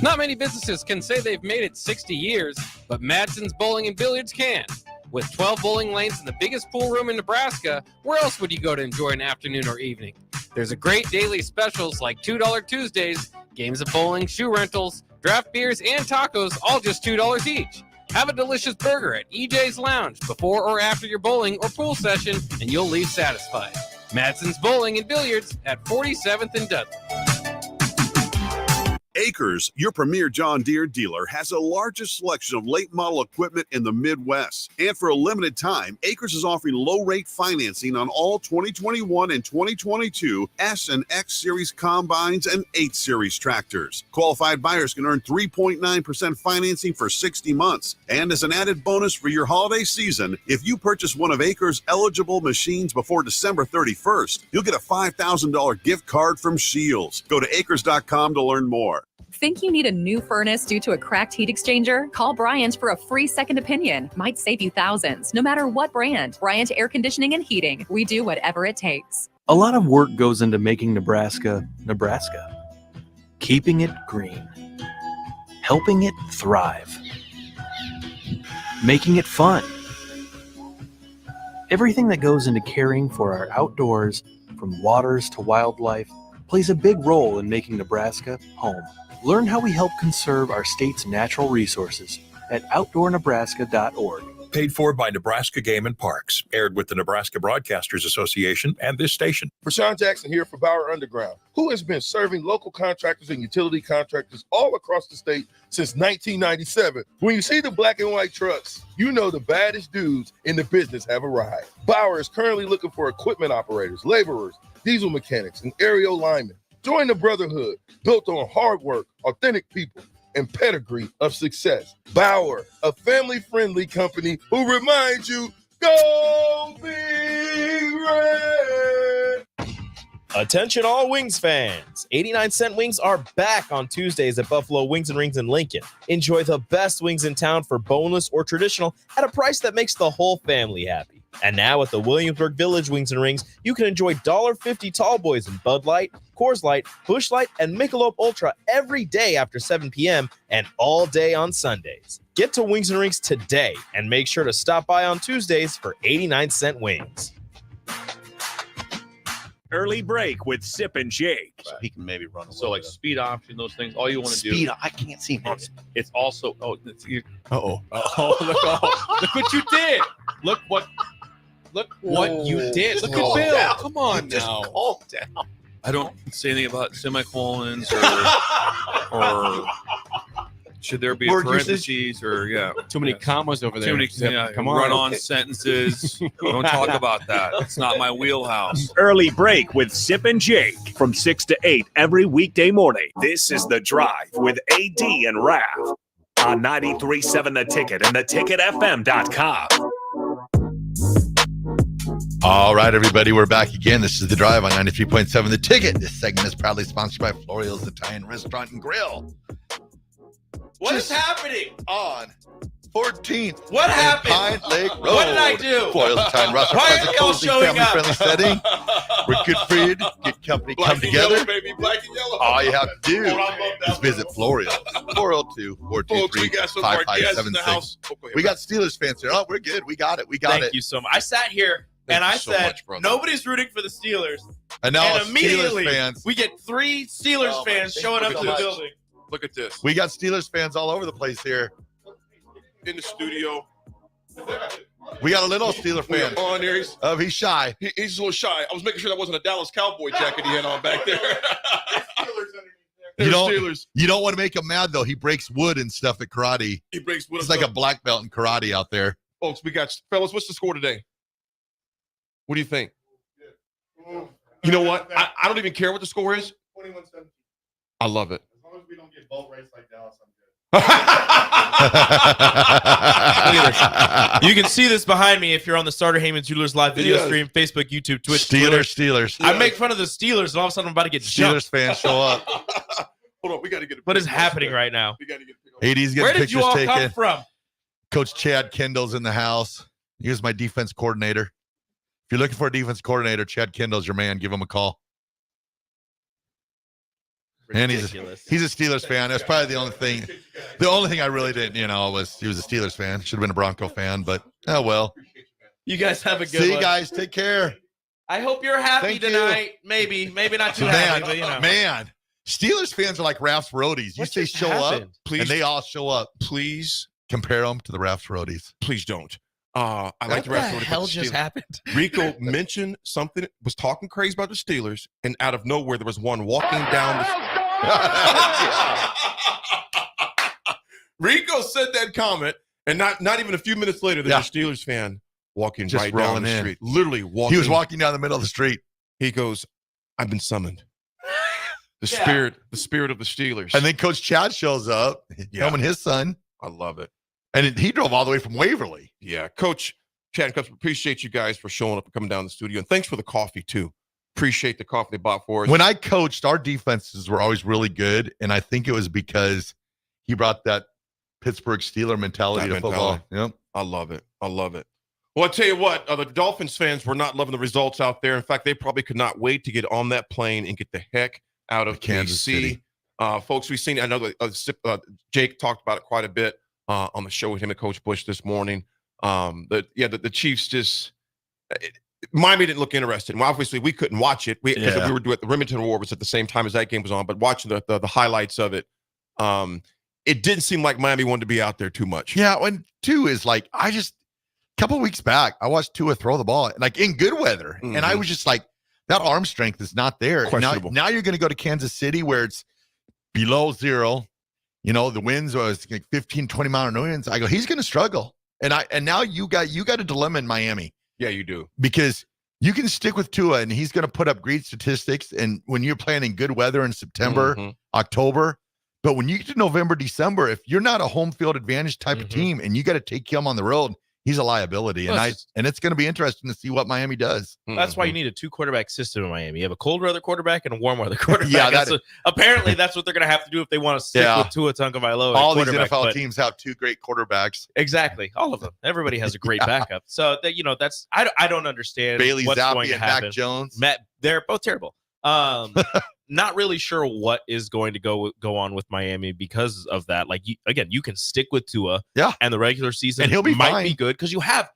Not many businesses can say they've made it 60 years, but Madsen's Bowling and Billiards can. With 12 bowling lanes and the biggest pool room in Nebraska, where else would you go to enjoy an afternoon or evening? There's a great daily specials like $2 Tuesdays, games of bowling, shoe rentals, draft beers, and tacos, all just $2 each. Have a delicious burger at EJ's Lounge before or after your bowling or pool session, and you'll leave satisfied. Madsen's Bowling and Billiards at 47th and Dudley. A Acres, your premier John Deere dealer, has the largest selection of late model equipment in the Midwest. And for a limited time, Acres is offering low rate financing on all 2021 and 2022 S and X Series combines and 8 Series tractors. Qualified buyers can earn 3.9% financing for 60 months. And as an added bonus for your holiday season, if you purchase one of Acres' eligible machines before December 31st, you'll get a $5,000 gift card from Shields. Go to acres.com to learn more. Think you need a new furnace due to a cracked heat exchanger? Call Bryant for a free second opinion. Might save you thousands, no matter what brand. Bryant Air Conditioning and Heating. We do whatever it takes. A lot of work goes into making Nebraska, Nebraska. Keeping it green. Helping it thrive. Making it fun. Everything that goes into caring for our outdoors, from waters to wildlife, plays a big role in making Nebraska home. Learn how we help conserve our state's natural resources at outdoornebraska.org. Paid for by Nebraska Game and Parks. Aired with the Nebraska Broadcasters Association and this station. Rashawn Jackson here for Bauer Underground, who has been serving local contractors and utility contractors all across the state since 1997. When you see the black and white trucks, you know the baddest dudes in the business have arrived. Bauer is currently looking for equipment operators, laborers, diesel mechanics, and aerial linemen. Join the brotherhood built on hard work, authentic people, and pedigree of success. Bauer, a family-friendly company who reminds you, go Big Red! Attention all Wings fans. 89-cent wings are back on Tuesdays at Buffalo Wings and Rings in Lincoln. Enjoy the best wings in town for boneless or traditional at a price that makes the whole family happy. And now at the Williamsburg Village Wings and Rings, you can enjoy $1.50 tall boys in Bud Light, Coors Light, Busch Light, and Michelob Ultra every day after 7 p.m. and all day on Sundays. Get to Wings and Rings today and make sure to stop by on Tuesdays for 89-cent wings. Early break with Sip and Jake. So he can maybe run. So like speed option, those things. All you want to do. Speed. I can't see. It's also. Oh, Uh-oh. Look what you did. Look what you did. Look at Bill. Down. Come on Just now. calm down. I don't say anything about semicolons or should there be a Word parentheses or Too many commas over there. Too many, Come on. run-on sentences. Don't talk about that. It's not my wheelhouse. Early break with Sip and Jake from 6 to 8 every weekday morning. This is The Drive with AD and Raff on 93.7 The Ticket and theticketfm.com. All right, everybody, we're back again. This is The Drive on 93.7 The Ticket. This segment is proudly sponsored by Florial's Italian Restaurant and Grill. What is happening? On 14th. What happened? Pine Lake Road. What did I do? Florial's Italian Restaurant Why has are a y'all cozy, showing up? family-friendly setting where good food, good company come together. Yellow, baby. Black and yellow. All you have to do Oh, I love that is visit Florial's. 402-423-5577. We got Steelers fans here. Oh, we're good. We got it. Thank you so much. I sat here and I said, nobody's rooting for the Steelers. And now immediately Steelers fans. we get 3 Steelers fans showing up to the building. Look at this. We got Steelers fans all over the place here. In the studio. We got a little Steeler We fan. are on there. He's shy. He's a little shy. I was making sure that wasn't a Dallas Cowboy jacket he had on back there. You don't Steelers. want to make him mad, though. He breaks wood and stuff at karate. He breaks wood. He's like a black belt in karate out there. Folks, fellas, what's the score today? What do you think? You know what? I don't even care what the score is. 21-17. I love it. As long as we don't get boat race like Dallas, I'm good. You can see this behind me if you're on the Starter Heyman Jewelers live video stream, Facebook, YouTube, Twitch, Steelers. I make fun of the Steelers, and all of a sudden I'm about to get Steelers jumped. fans show up. Hold on, we got to get. What is happening right now? We got to get. AD's Where getting did you pictures all taken. come from? Coach Chad Kendall's in the house. Here's my defense coordinator. If you're looking for a defense coordinator, Chad Kendall's your man. Give him a call. And he's a Steelers fan. That's probably the only thing. The only thing I really didn't, was he was a Steelers fan. Should have been a Bronco fan, but oh well. You guys have a good See one. you guys. Take care. I hope you're happy Thank you. tonight. Maybe not too happy, but Man, Steelers fans are like Raff's roadies. You say show up, Please. and they all show up. Please compare them to the Raff's roadies. Please don't. I like the rest of the hell just happened? Rico mentioned something, was talking crazy about the Steelers, and out of nowhere there was one walking down the Rico said that comment, and not even a few minutes later, there's a Steelers fan walking Just right down rolling the in. street. Literally walking. He was walking down the middle of the street. He goes, "I've been summoned." The spirit of the Steelers. And then Coach Chad shows up, helming his son. I love it. And he drove all the way from Waverly. Yeah, Coach Chad and Cups, appreciate you guys for showing up and coming down to the studio. And thanks for the coffee, too. Appreciate the coffee they bought for us. When I coached, our defenses were always really good. And I think it was because he brought that Pittsburgh Steeler mentality to football. Yep. I love it. I love it. Well, I'll tell you what, the Dolphins fans were not loving the results out there. In fact, they probably could not wait to get on that plane and get the heck out of Kansas City. Folks, we've seen, I know that Jake talked about it quite a bit on the show with him and Coach Bush this morning. The Chiefs just Miami didn't look interested. Well, obviously, we couldn't watch it because we were doing the Remington War was at the same time as that game was on. But watching the highlights of it, it didn't seem like Miami wanted to be out there too much. Yeah, and two is like a couple of weeks back, I watched Tua throw the ball like in good weather, and I was just like, that arm strength is not there. Now you're going to go to Kansas City where it's below zero. You know, the winds was like 15, 20 mile an hour winds. I go, he's going to struggle. And now you got a dilemma in Miami. Yeah, you do. Because you can stick with Tua and he's going to put up great statistics. And when you're playing in good weather in September, October, but when you get to November, December, if you're not a home field advantage type of team and you got to take him on the road, he's a liability. And it's going to be interesting to see what Miami does. That's why you need a 2-quarterback system in Miami. You have a cold weather quarterback and a warm weather quarterback. Apparently, that's what they're going to have to do if they want to stick with Tua Tagovailoa. All these NFL teams have 2 great quarterbacks. Exactly, all of them. Everybody has a great backup. So that's I don't understand Bailey what's Zappi going to and happen. Mac Jones. They're both terrible. Not really sure what is going to go on with Miami because of that. Like you can stick with Tua, and the regular season and he'll be might fine. be good because you have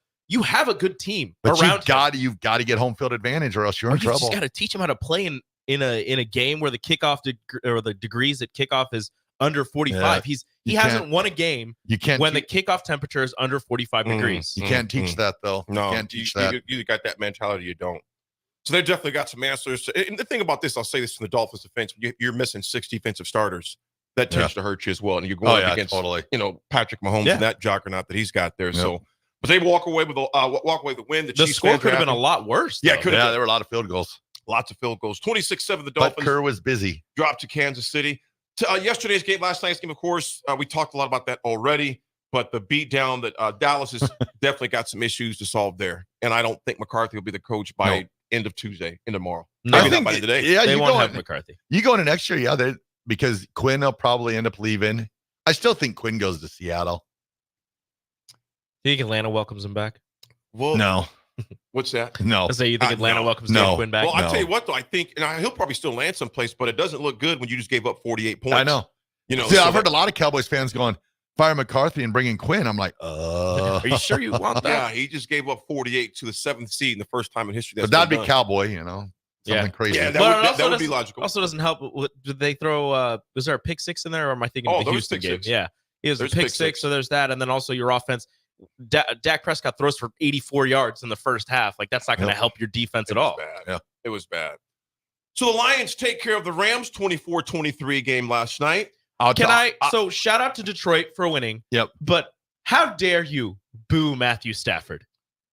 a good team but around. You've got to get home field advantage, or else you're in trouble. You just got to teach him how to play in a game where the kickoff or the degrees at kickoff is under 45. He hasn't won a game when the kickoff temperature is under 45 degrees. You can't teach that though. No, you can't teach that. You either got that mentality, you don't. So they definitely got some answers. And the thing about this, I'll say this from the Dolphins' defense: you're missing 6 defensive starters. That tends to hurt you as well. And you're going against Patrick Mahomes and that juggernaut that he's got there. So, but they walk away with the win. The Chiefs score could have been a lot worse. Yeah, could have. Yeah, there were a lot of field goals. Lots of field goals. 26-7. The Dolphins. But Kerr was busy. Dropped to Kansas City. Yesterday's game, last night's game, of course, we talked a lot about that already. But the beat down that Dallas has definitely got some issues to solve there. And I don't think McCarthy will be the coach by end of Tuesday and tomorrow. I think by today. Yeah, they won't have McCarthy. You go into next year, because Quinn will probably end up leaving. I still think Quinn goes to Seattle. Do you think Atlanta welcomes him back? Well, no. What's that? No. I say you think Atlanta welcomes Quinn back? Well, I'll tell you what, though. I think he'll probably still land someplace, but it doesn't look good when you just gave up 48 points. I know. I've heard a lot of Cowboys fans going, fire McCarthy and bring in Quinn. I'm like, Are you sure you want that? Yeah, he just gave up 48 to the 7th seed in the first time in history. But that'd be Cowboy, something crazy. Yeah, that would be logical. Also doesn't help. Did they throw, was there a pick 6 in there, or am I thinking of the Houston game? Yeah. It was a pick 6, so there's that. And then also your offense. Dak Prescott throws for 84 yards in the first half. Like, that's not going to help your defense at all. Yeah, it was bad. So the Lions take care of the Rams 24-23 game last night. So shout out to Detroit for winning. Yep. But how dare you boo Matthew Stafford?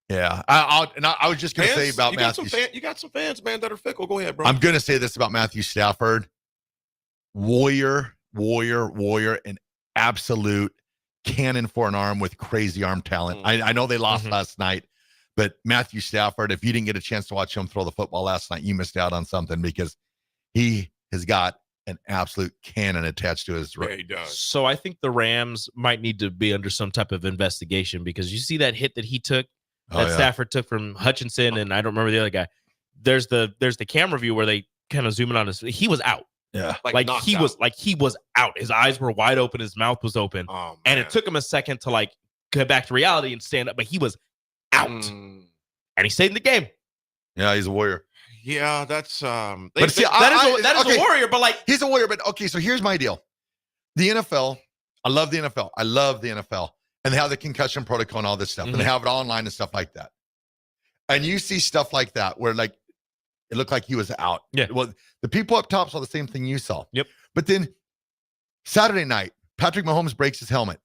Yeah. I was just going to say about Matthew. You got some fans, man, that are fickle. Go ahead, bro. I'm going to say this about Matthew Stafford. Warrior, an absolute cannon for an arm with crazy arm talent. I know they lost last night, but Matthew Stafford, if you didn't get a chance to watch him throw the football last night, you missed out on something because he has got an absolute cannon attached to his right. Yeah, he does. So I think the Rams might need to be under some type of investigation because you see that hit that he took, Stafford took from Hutchinson, and I don't remember the other guy. There's the camera view where they kind of zoom in on his. He was out. Yeah, he was out. His eyes were wide open. His mouth was open, and it took him a second to get back to reality and stand up. But he was out, and he stayed in the game. Yeah, he's a warrior. Yeah, that's that is a warrior. But he's a warrior. But okay, so here's my deal. The NFL, I love the NFL, and they have the concussion protocol and all this stuff, and they have it all online and stuff like that. And you see stuff like that where it looked like he was out. Yeah. Well, the people up top saw the same thing you saw. Yep. But then Saturday night, Patrick Mahomes breaks his helmet.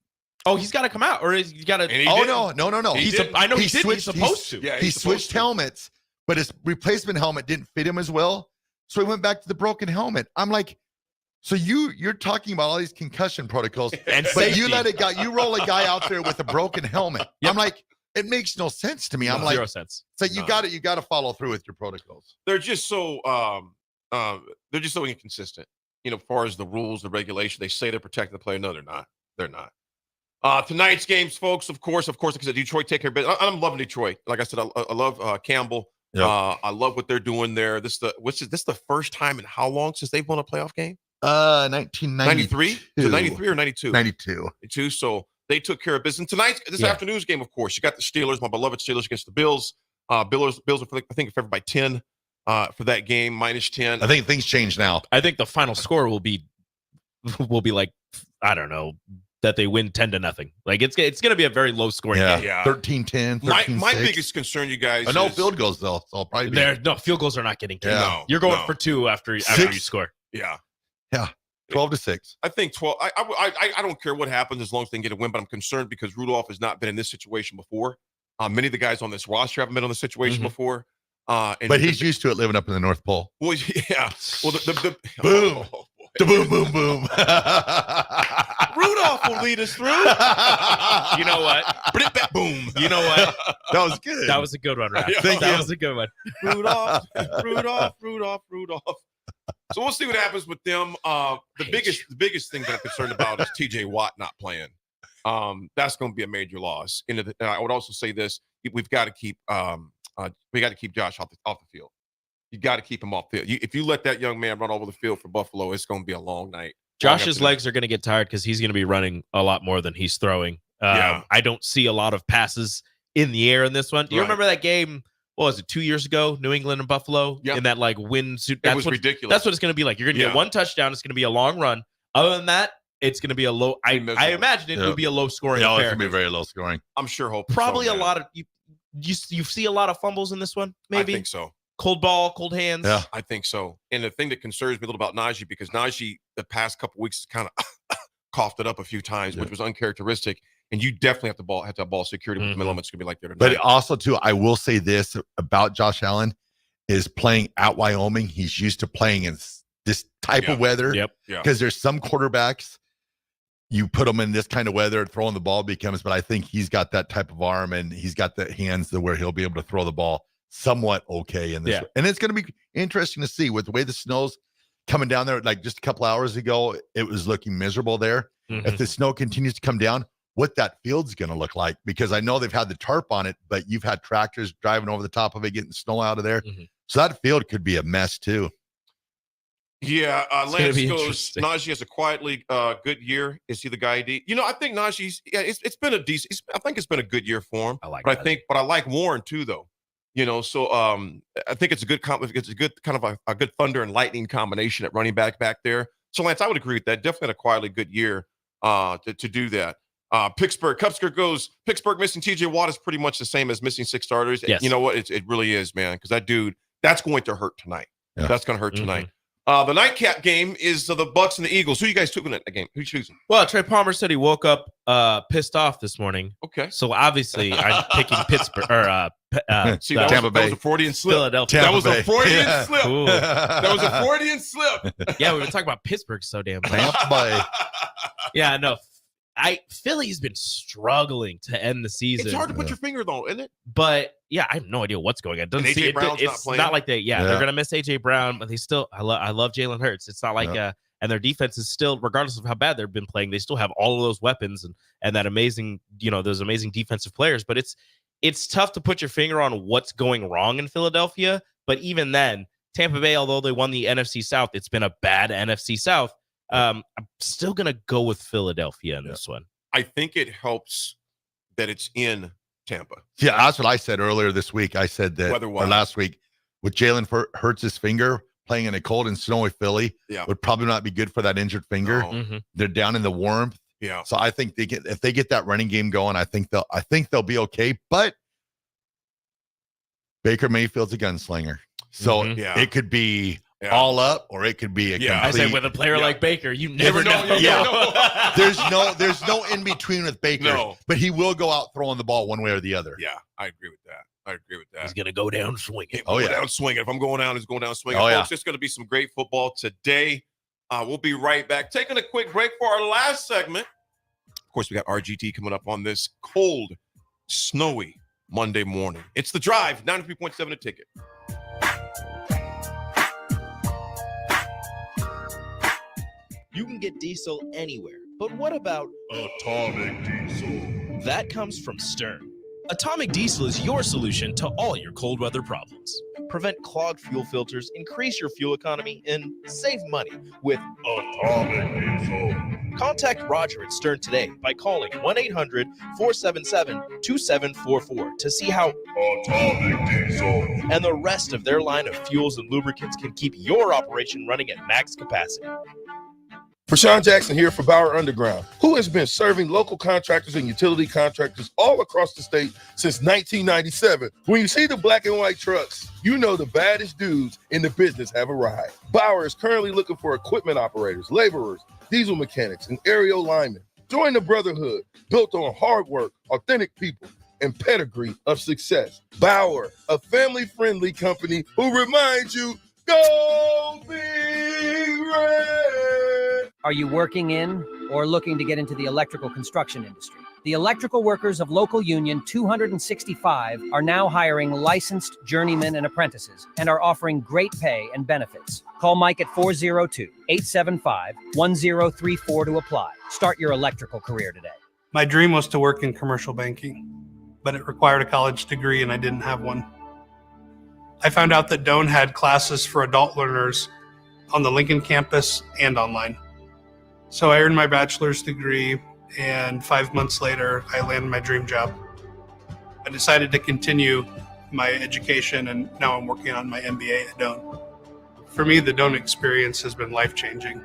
Oh, he's got to come out, or he's got to. Oh, no. I know he did. He's supposed to. Yeah, he switched helmets, but his replacement helmet didn't fit him as well. So he went back to the broken helmet. I'm like, so you're talking about all these concussion protocols, And but safety. you roll a guy out there with a broken helmet. Yep. I'm like, it makes no sense to me. I'm like, zero sense. So you got to follow through with your protocols. They're just so inconsistent. As far as the rules, the regulation, they say they're protecting the player. No, they're not. They're not. Tonight's games, folks. Of course, like I said, Detroit take care of business. I'm loving Detroit. Like I said, I love Campbell. Yep. I love what they're doing there. This is the first time in how long since they've won a playoff game? 1993. 93 or 92? 92. So they took care of business. And this afternoon's game, of course, you got the Steelers, my beloved Steelers against the Bills. Bills are, I think, favored by 10 for that game, -10. I think things change now. I think the final score will be like, I don't know, that they win 10-0. Like it's going to be a very low scoring game. Yeah. 13-10, 13-6. My biggest concern, you guys, I know field goals though. So I'll probably No, field goals are not getting kicked. Yeah. You're going for 2 after you score. Yeah. 12-6. I think 12. I don't care what happens as long as they can get a win, but I'm concerned because Rudolph has not been in this situation before. Many of the guys on this roster haven't been on this situation before. But he's used to it living up in the North Pole. Well, yeah. Well, the boom. The boom, boom, boom. Rudolph will lead us through. You know what? Boom. You know what? That was good. That was a good one, Raff. Thank That you. was a good one. Rudolph. So we'll see what happens with them. The biggest thing that I'm concerned about is TJ Watt not playing. That's going to be a major loss. And I would also say this: we've got to keep Josh off the field. You got to keep him off the field. If you let that young man run over the field for Buffalo, it's going to be a long night. Josh's legs are going to get tired because he's going to be running a lot more than he's throwing. I don't see a lot of passes in the air in this one. Do you remember that game? What was it, 2 years ago? New England and Buffalo in that wind suit. It was ridiculous. That's what it's going to be like. You're going to get one touchdown. It's going to be a long run. Other than that, it's going to be a low. I imagine it would be a low scoring affair. It's going to be very low scoring. I'm sure. Probably a lot of you see a lot of fumbles in this one. Maybe I think so. Cold ball, cold hands. Yeah, I think so. And the thing that concerns me a little about Najee, because Najee the past couple weeks has kind of coughed it up a few times, which was uncharacteristic. And you definitely have to have ball security with the middle. It's going to be like there tonight. But also, too, I will say this about Josh Allen is playing at Wyoming. He's used to playing in this type of weather. Yep. Because there's some quarterbacks, you put them in this kind of weather, throwing the ball becomes, but I think he's got that type of arm and he's got the hands where he'll be able to throw the ball somewhat okay in this. Yeah. And it's going to be interesting to see with the way the snow's coming down there. Like just a couple hours ago, it was looking miserable there. If the snow continues to come down, what that field's going to look like, because I know they've had the tarp on it, but you've had tractors driving over the top of it, getting snow out of there. So that field could be a mess too. Yeah, Lance goes, Najee has a quietly good year. Is he the guy? I think Najee's, it's been a decent, I think it's been a good year for him. But I like Warren too, though. So I think it's a good kind of a good thunder and lightning combination at running back there. So Lance, I would agree with that. Definitely had a quietly good year to do that. Cupsker goes, Pittsburgh missing TJ Watt is pretty much the same as missing 6 starters. Yes. You know what? It really is, man, because that dude, that's going to hurt tonight. Yeah. That's going to hurt tonight. The nightcap game is the Bucks and the Eagles. Who you guys took in that game? Who you choosing? Well, Trey Palmer said he woke up pissed off this morning. Okay. So obviously I'm picking Pittsburgh or See, Tampa Bay. That was a Freudian slip. Philadelphia. That was a Freudian Yeah. slip. Ooh. That was a Freudian slip. Yeah, we've been talking about Pittsburgh so damn much. Tampa Bay. Yeah, no. Philly's been struggling to end the season. It's hard to put your finger though, isn't it? But yeah, I have no idea what's going on. It doesn't And A.J. Brown's not it's playing? not like they. Yeah, they're gonna miss AJ Brown, but they still. I love Jalen Hurts. It's not like and their defense is still, regardless of how bad they've been playing, they still have all of those weapons and that amazing, those amazing defensive players. But it's tough to put your finger on what's going wrong in Philadelphia. But even then, Tampa Bay, although they won the NFC South, it's been a bad NFC South. I'm still gonna go with Philadelphia in this one. I think it helps that it's in Tampa. Yeah, that's what I said earlier this week. I said that, or last week, with Jalen Hurts' finger playing in a cold and snowy Philly would probably not be good for that injured finger. They're down in the warmth. Yeah. So I think if they get that running game going, I think they'll be okay. But Baker Mayfield's a gunslinger. So it could be all up, or it could be a complete. I say with a player like Baker, you never know. There's no in between with Baker. No. But he will go out throwing the ball one way or the other. Yeah, I agree with that. He's going to go down swinging. Go down swinging. If I'm going down, it's going down swinging. Folks, it's going to be some great football today. We'll be right back. Taking a quick break for our last segment. Of course, we got RGT coming up on this cold, snowy Monday morning. It's The Drive, 93.7 The Ticket. You can get diesel anywhere, but what about atomic diesel? That comes from Stern. Atomic Diesel is your solution to all your cold weather problems. Prevent clogged fuel filters, increase your fuel economy, and save money with Atomic Diesel. Contact Roger at Stern today by calling 1-800-477-2744 to see how Atomic Diesel and the rest of their line of fuels and lubricants can keep your operation running at max capacity. Prashawn Jackson here for Bauer Underground, who has been serving local contractors and utility contractors all across the state since 1997. When you see the black and white trucks, you know the baddest dudes in the business have arrived. Bauer is currently looking for equipment operators, laborers, diesel mechanics, and aerial linemen. Join the brotherhood built on hard work, authentic people, and pedigree of success. Bauer, a family-friendly company who reminds you, go Big Red! Are you working in or looking to get into the electrical construction industry? The electrical workers of local union 265 are now hiring licensed journeymen and apprentices and are offering great pay and benefits. Call Mike at 402-875-1034 to apply. Start your electrical career today. My dream was to work in commercial banking, but it required a college degree and I didn't have one. I found out that Doane had classes for adult learners on the Lincoln campus and online. So I earned my bachelor's degree, and 5 months later, I landed my dream job. I decided to continue my education, and now I'm working on my MBA at Doane. For me, the Doane experience has been life-changing.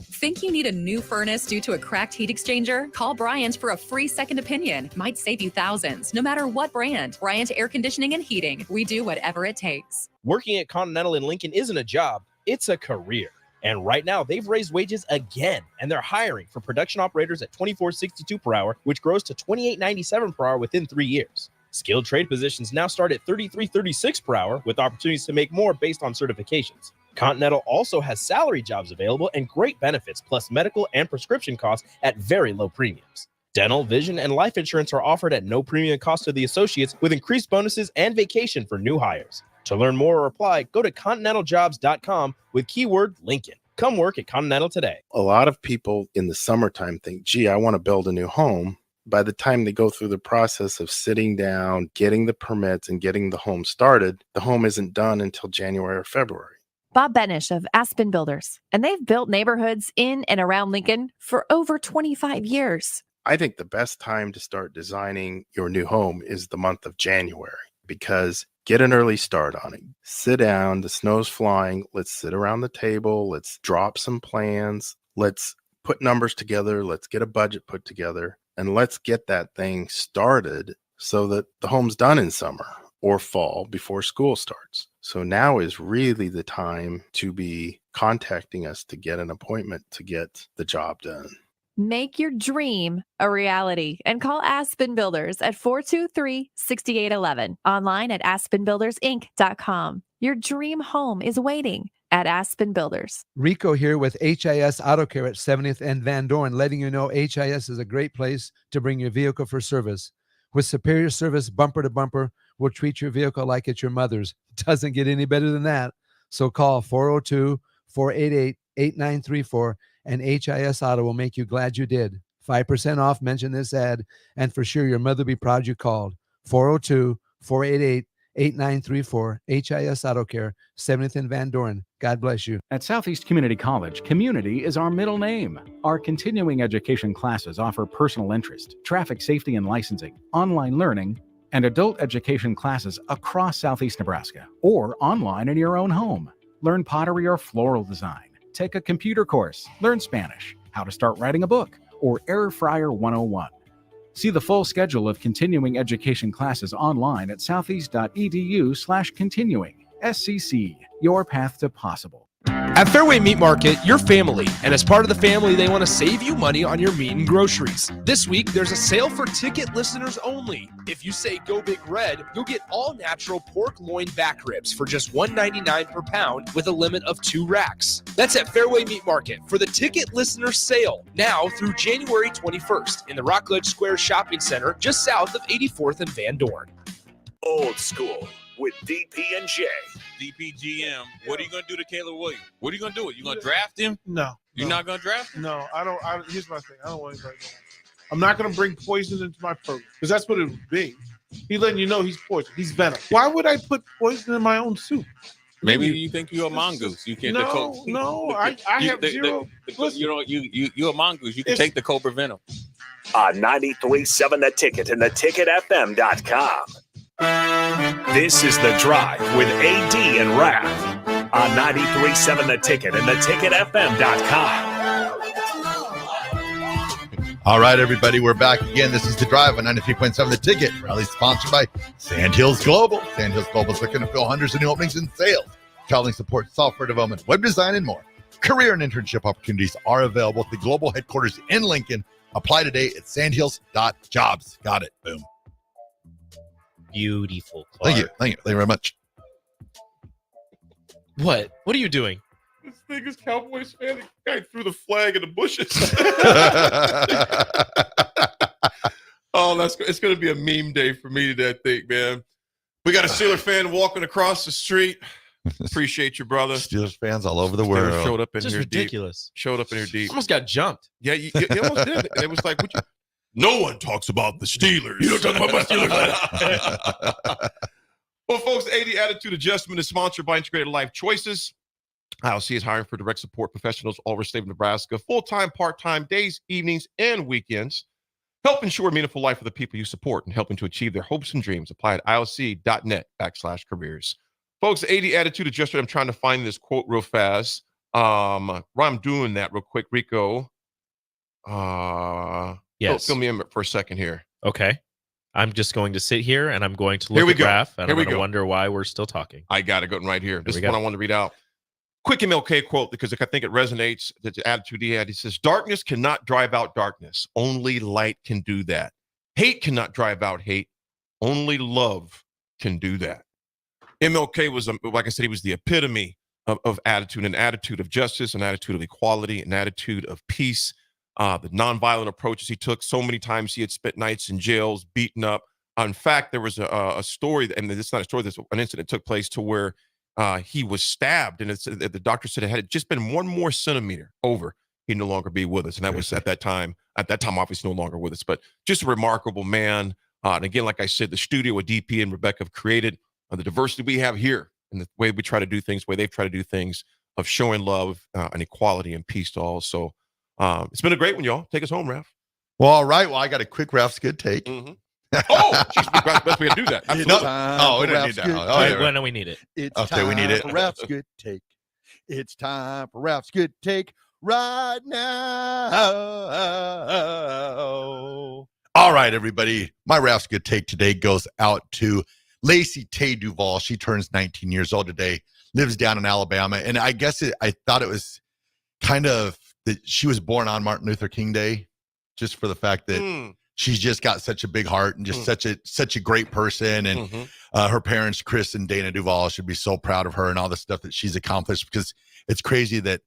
Think you need a new furnace due to a cracked heat exchanger? Call Bryant for a free second opinion. Might save you thousands, no matter what brand. Bryant Air Conditioning and Heating. We do whatever it takes. Working at Continental in Lincoln isn't a job, it's a career. And right now, they've raised wages again, and they're hiring for production operators at $24.62 per hour, which grows to $28.97 per hour within 3 years. Skilled trade positions now start at $33.36 per hour, with opportunities to make more based on certifications. Continental also has salary jobs available and great benefits, plus medical and prescription costs at very low premiums. Dental, vision, and life insurance are offered at no premium cost to the associates, with increased bonuses and vacation for new hires. To learn more or apply, go to continentaljobs.com with keyword Lincoln. Come work at Continental today. A lot of people in the summertime think, gee, I want to build a new home. By the time they go through the process of sitting down, getting the permits, and getting the home started, the home isn't done until January or February. Bob Benish of Aspen Builders, and they've built neighborhoods in and around Lincoln for over 25 years. I think the best time to start designing your new home is the month of January, because get an early start on it. Sit down, the snow's flying. Let's sit around the table. Let's drop some plans. Let's put numbers together. Let's get a budget put together. And let's get that thing started so that the home's done in summer or fall before school starts. So now is really the time to be contacting us to get an appointment to get the job done. Make your dream a reality and call Aspen Builders at 423-6811. Online at aspenbuildersinc.com. Your dream home is waiting at Aspen Builders. Rico here with HIS Auto Care at 70th and Van Dorn, letting you know HIS is a great place to bring your vehicle for service. With superior service bumper to bumper, we'll treat your vehicle like it's your mother's. Doesn't get any better than that. So call 402-488-8934 and HIS Auto will make you glad you did. 5% off, mention this ad, and for sure your mother will be proud you called. 402-488-8934, HIS Auto Care, 70th and Van Dorn. God bless you. At Southeast Community College, community is our middle name. Our continuing education classes offer personal interest, traffic safety and licensing, online learning, and adult education classes across Southeast Nebraska, or online in your own home. Learn pottery or floral design. Take a computer course, learn Spanish, how to start writing a book, or Air Fryer 101. See the full schedule of continuing education classes online at southeast.edu/continuing. SCC, your path to possible. At Fairway Meat Market, you're family, and as part of the family, they want to save you money on your meat and groceries. This week, there's a sale for ticket listeners only. If you say Go Big Red, you'll get all-natural pork loin back ribs for just $1.99 per pound with a limit of 2 racks. That's at Fairway Meat Market for the ticket listener sale, now through January 21st in the Rockledge Square Shopping Center, just south of 84th and Van Dorn. Old School with DP and J. DPGM. What are you going to do to Caleb Williams? What are you going to do? You going to draft him? No. You're not going to draft him? No, I don't. Here's my thing. I don't want anybody to know. I'm not going to bring poison into my program because that's what it would be. He's letting you know he's poison. He's venom. Why would I put poison in my own soup? Maybe you think you're a mongoose. You can't. No. I have zero. You're a mongoose. You can take the cobra venom. On 93.7 The Ticket and theticketfm.com. This is The Drive with AD and Raff on 93.7 The Ticket and theticketfm.com. All right, everybody, we're back again. This is The Drive on 93.7 The Ticket. Rally sponsored by Sandhills Global. Sandhills Global is looking to fill hundreds of new openings in sales, traveling support, software development, web design, and more. Career and internship opportunities are available at the global headquarters in Lincoln. Apply today at sandhills.jobs. Got it. Boom. Beautiful, Clark. Thank you very much. What are you doing? This thing is Cowboys fan. The guy threw the flag in the bushes. Oh, it's going to be a meme day for me today, I think, man. We got a Steelers fan walking across the street. Appreciate you, brother. Steelers fans all over the world. Showed up in Just here ridiculous. Deep. Showed up in here deep. Almost got jumped. Yeah, you almost did. It was like, no one talks about the Steelers. You don't talk about my Steelers. Well, folks, AD Attitude Adjustment is sponsored by Integrated Life Choices. ILC is hiring for direct support professionals all over the state of Nebraska, full-time, part-time, days, evenings, and weekends. Help ensure a meaningful life for the people you support and helping to achieve their hopes and dreams. Apply at ilc.net/careers. Folks, AD Attitude Adjustment, I'm trying to find this quote real fast. While I'm doing that real quick, Rico. Yes. Fill me in for a second here. Okay. I'm just going to sit here and I'm going to look at Raff and I'm going to wonder why we're still talking. I got it going right here. This is one I want to read out. Quick MLK quote because I think it resonates. The attitude he had. He says, "Darkness cannot drive out darkness. Only light can do that. Hate cannot drive out hate. Only love can do that." MLK was, like I said, he was the epitome of attitude, an attitude of justice, an attitude of equality, an attitude of peace. The nonviolent approaches he took. So many times he had spent nights in jails, beaten up. In fact, there was a story, and it's not a story, this an incident took place to where he was stabbed, and the doctor said it had just been one more centimeter over, he'd no longer be with us. And that was at that time, obviously no longer with us, but just a remarkable man. And again, like I said, the studio with DP and Rebecca have created the diversity we have here and the way we try to do things, the way they've tried to do things, of showing love and equality and peace to all. So it's been a great one, y'all. Take us home, Raff. Well, all right. Well, I got a quick Raff's good take. Mm-hmm. Oh, geez, best way to do that. We don't need that. When do we need it? It's okay, we need it. For Raff's good take. It's time for Raff's good take right now. All right, everybody. My Raff's good take today goes out to Lacey Tay Duvall. She turns 19 years old today, lives down in Alabama. And I guess I thought it was kind of that she was born on Martin Luther King Day, just for the fact that she's just got such a big heart and just such a great person. And her parents, Chris and Dana Duvall, should be so proud of her and all the stuff that she's accomplished, because it's crazy that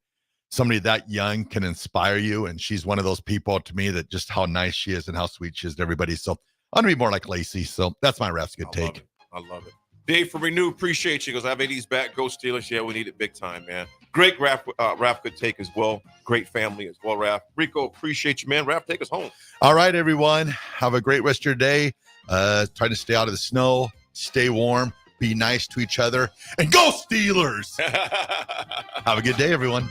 somebody that young can inspire you. And she's one of those people to me that just how nice she is and how sweet she is to everybody. So I'm going to be more like Lacey. So that's my Raff's good take. I love it. Dave from Renew, appreciate you. He goes, I have AD's back. Go Steelers. Yeah, we need it big time, man. Great Raff good take as well. Great family as well, Raff. Rico, appreciate you, man. Raff, take us home. All right, everyone. Have a great rest of your day. Try to stay out of the snow. Stay warm. Be nice to each other. And go Steelers! Have a good day, everyone.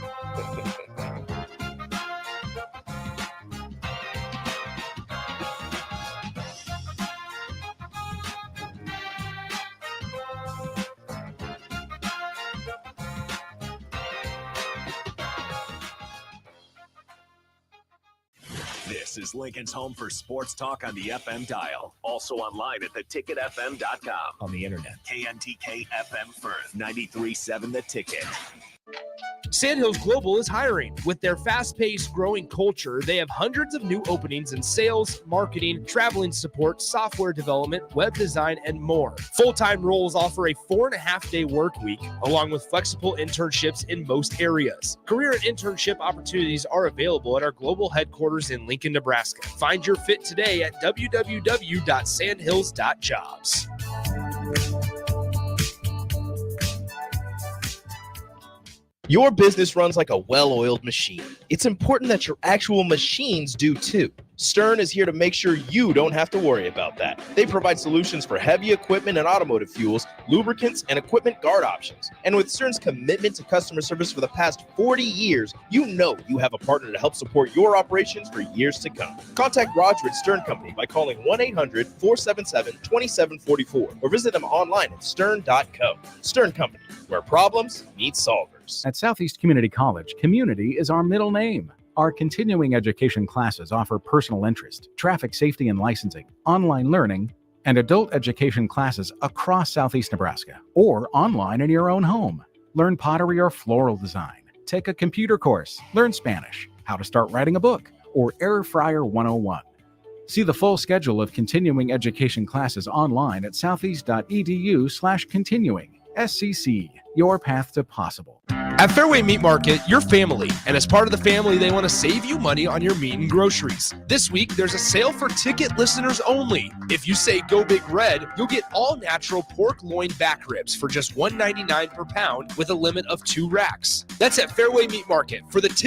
This is Lincoln's home for sports talk on the FM dial. Also online at theticketfm.com. On the internet. KNTK FM Firth, 93.7 The Ticket. Sandhills Global is hiring. With their fast-paced, growing culture, they have hundreds of new openings in sales, marketing, traveling support, software development, web design, and more. Full-time roles offer a 4.5-day work week, along with flexible internships in most areas. Career and internship opportunities are available at our global headquarters in Lincoln, Nebraska. Find your fit today at www.sandhills.jobs. Your business runs like a well-oiled machine. It's important that your actual machines do too. Stern is here to make sure you don't have to worry about that. They provide solutions for heavy equipment and automotive fuels, lubricants, and equipment guard options. And with Stern's commitment to customer service for the past 40 years, you know you have a partner to help support your operations for years to come. Contact Roger at Stern Company by calling 1-800-477-2744 or visit them online at stern.co. Stern Company, where problems meet solvers. At Southeast Community College, community is our middle name. Our continuing education classes offer personal interest, traffic safety and licensing, online learning, and adult education classes across Southeast Nebraska or online in your own home. Learn pottery or floral design, take a computer course, learn Spanish, how to start writing a book, or Air Fryer 101. See the full schedule of continuing education classes online at southeast.edu/continuing. SCC, your path to possible. At Fairway Meat Market, you're family, and as part of the family, they want to save you money on your meat and groceries. This week, there's a sale for ticket listeners only. If you say Go Big Red, you'll get all natural pork loin back ribs for just $1.99 per pound with a limit of 2 racks. That's at Fairway Meat Market. For the ticket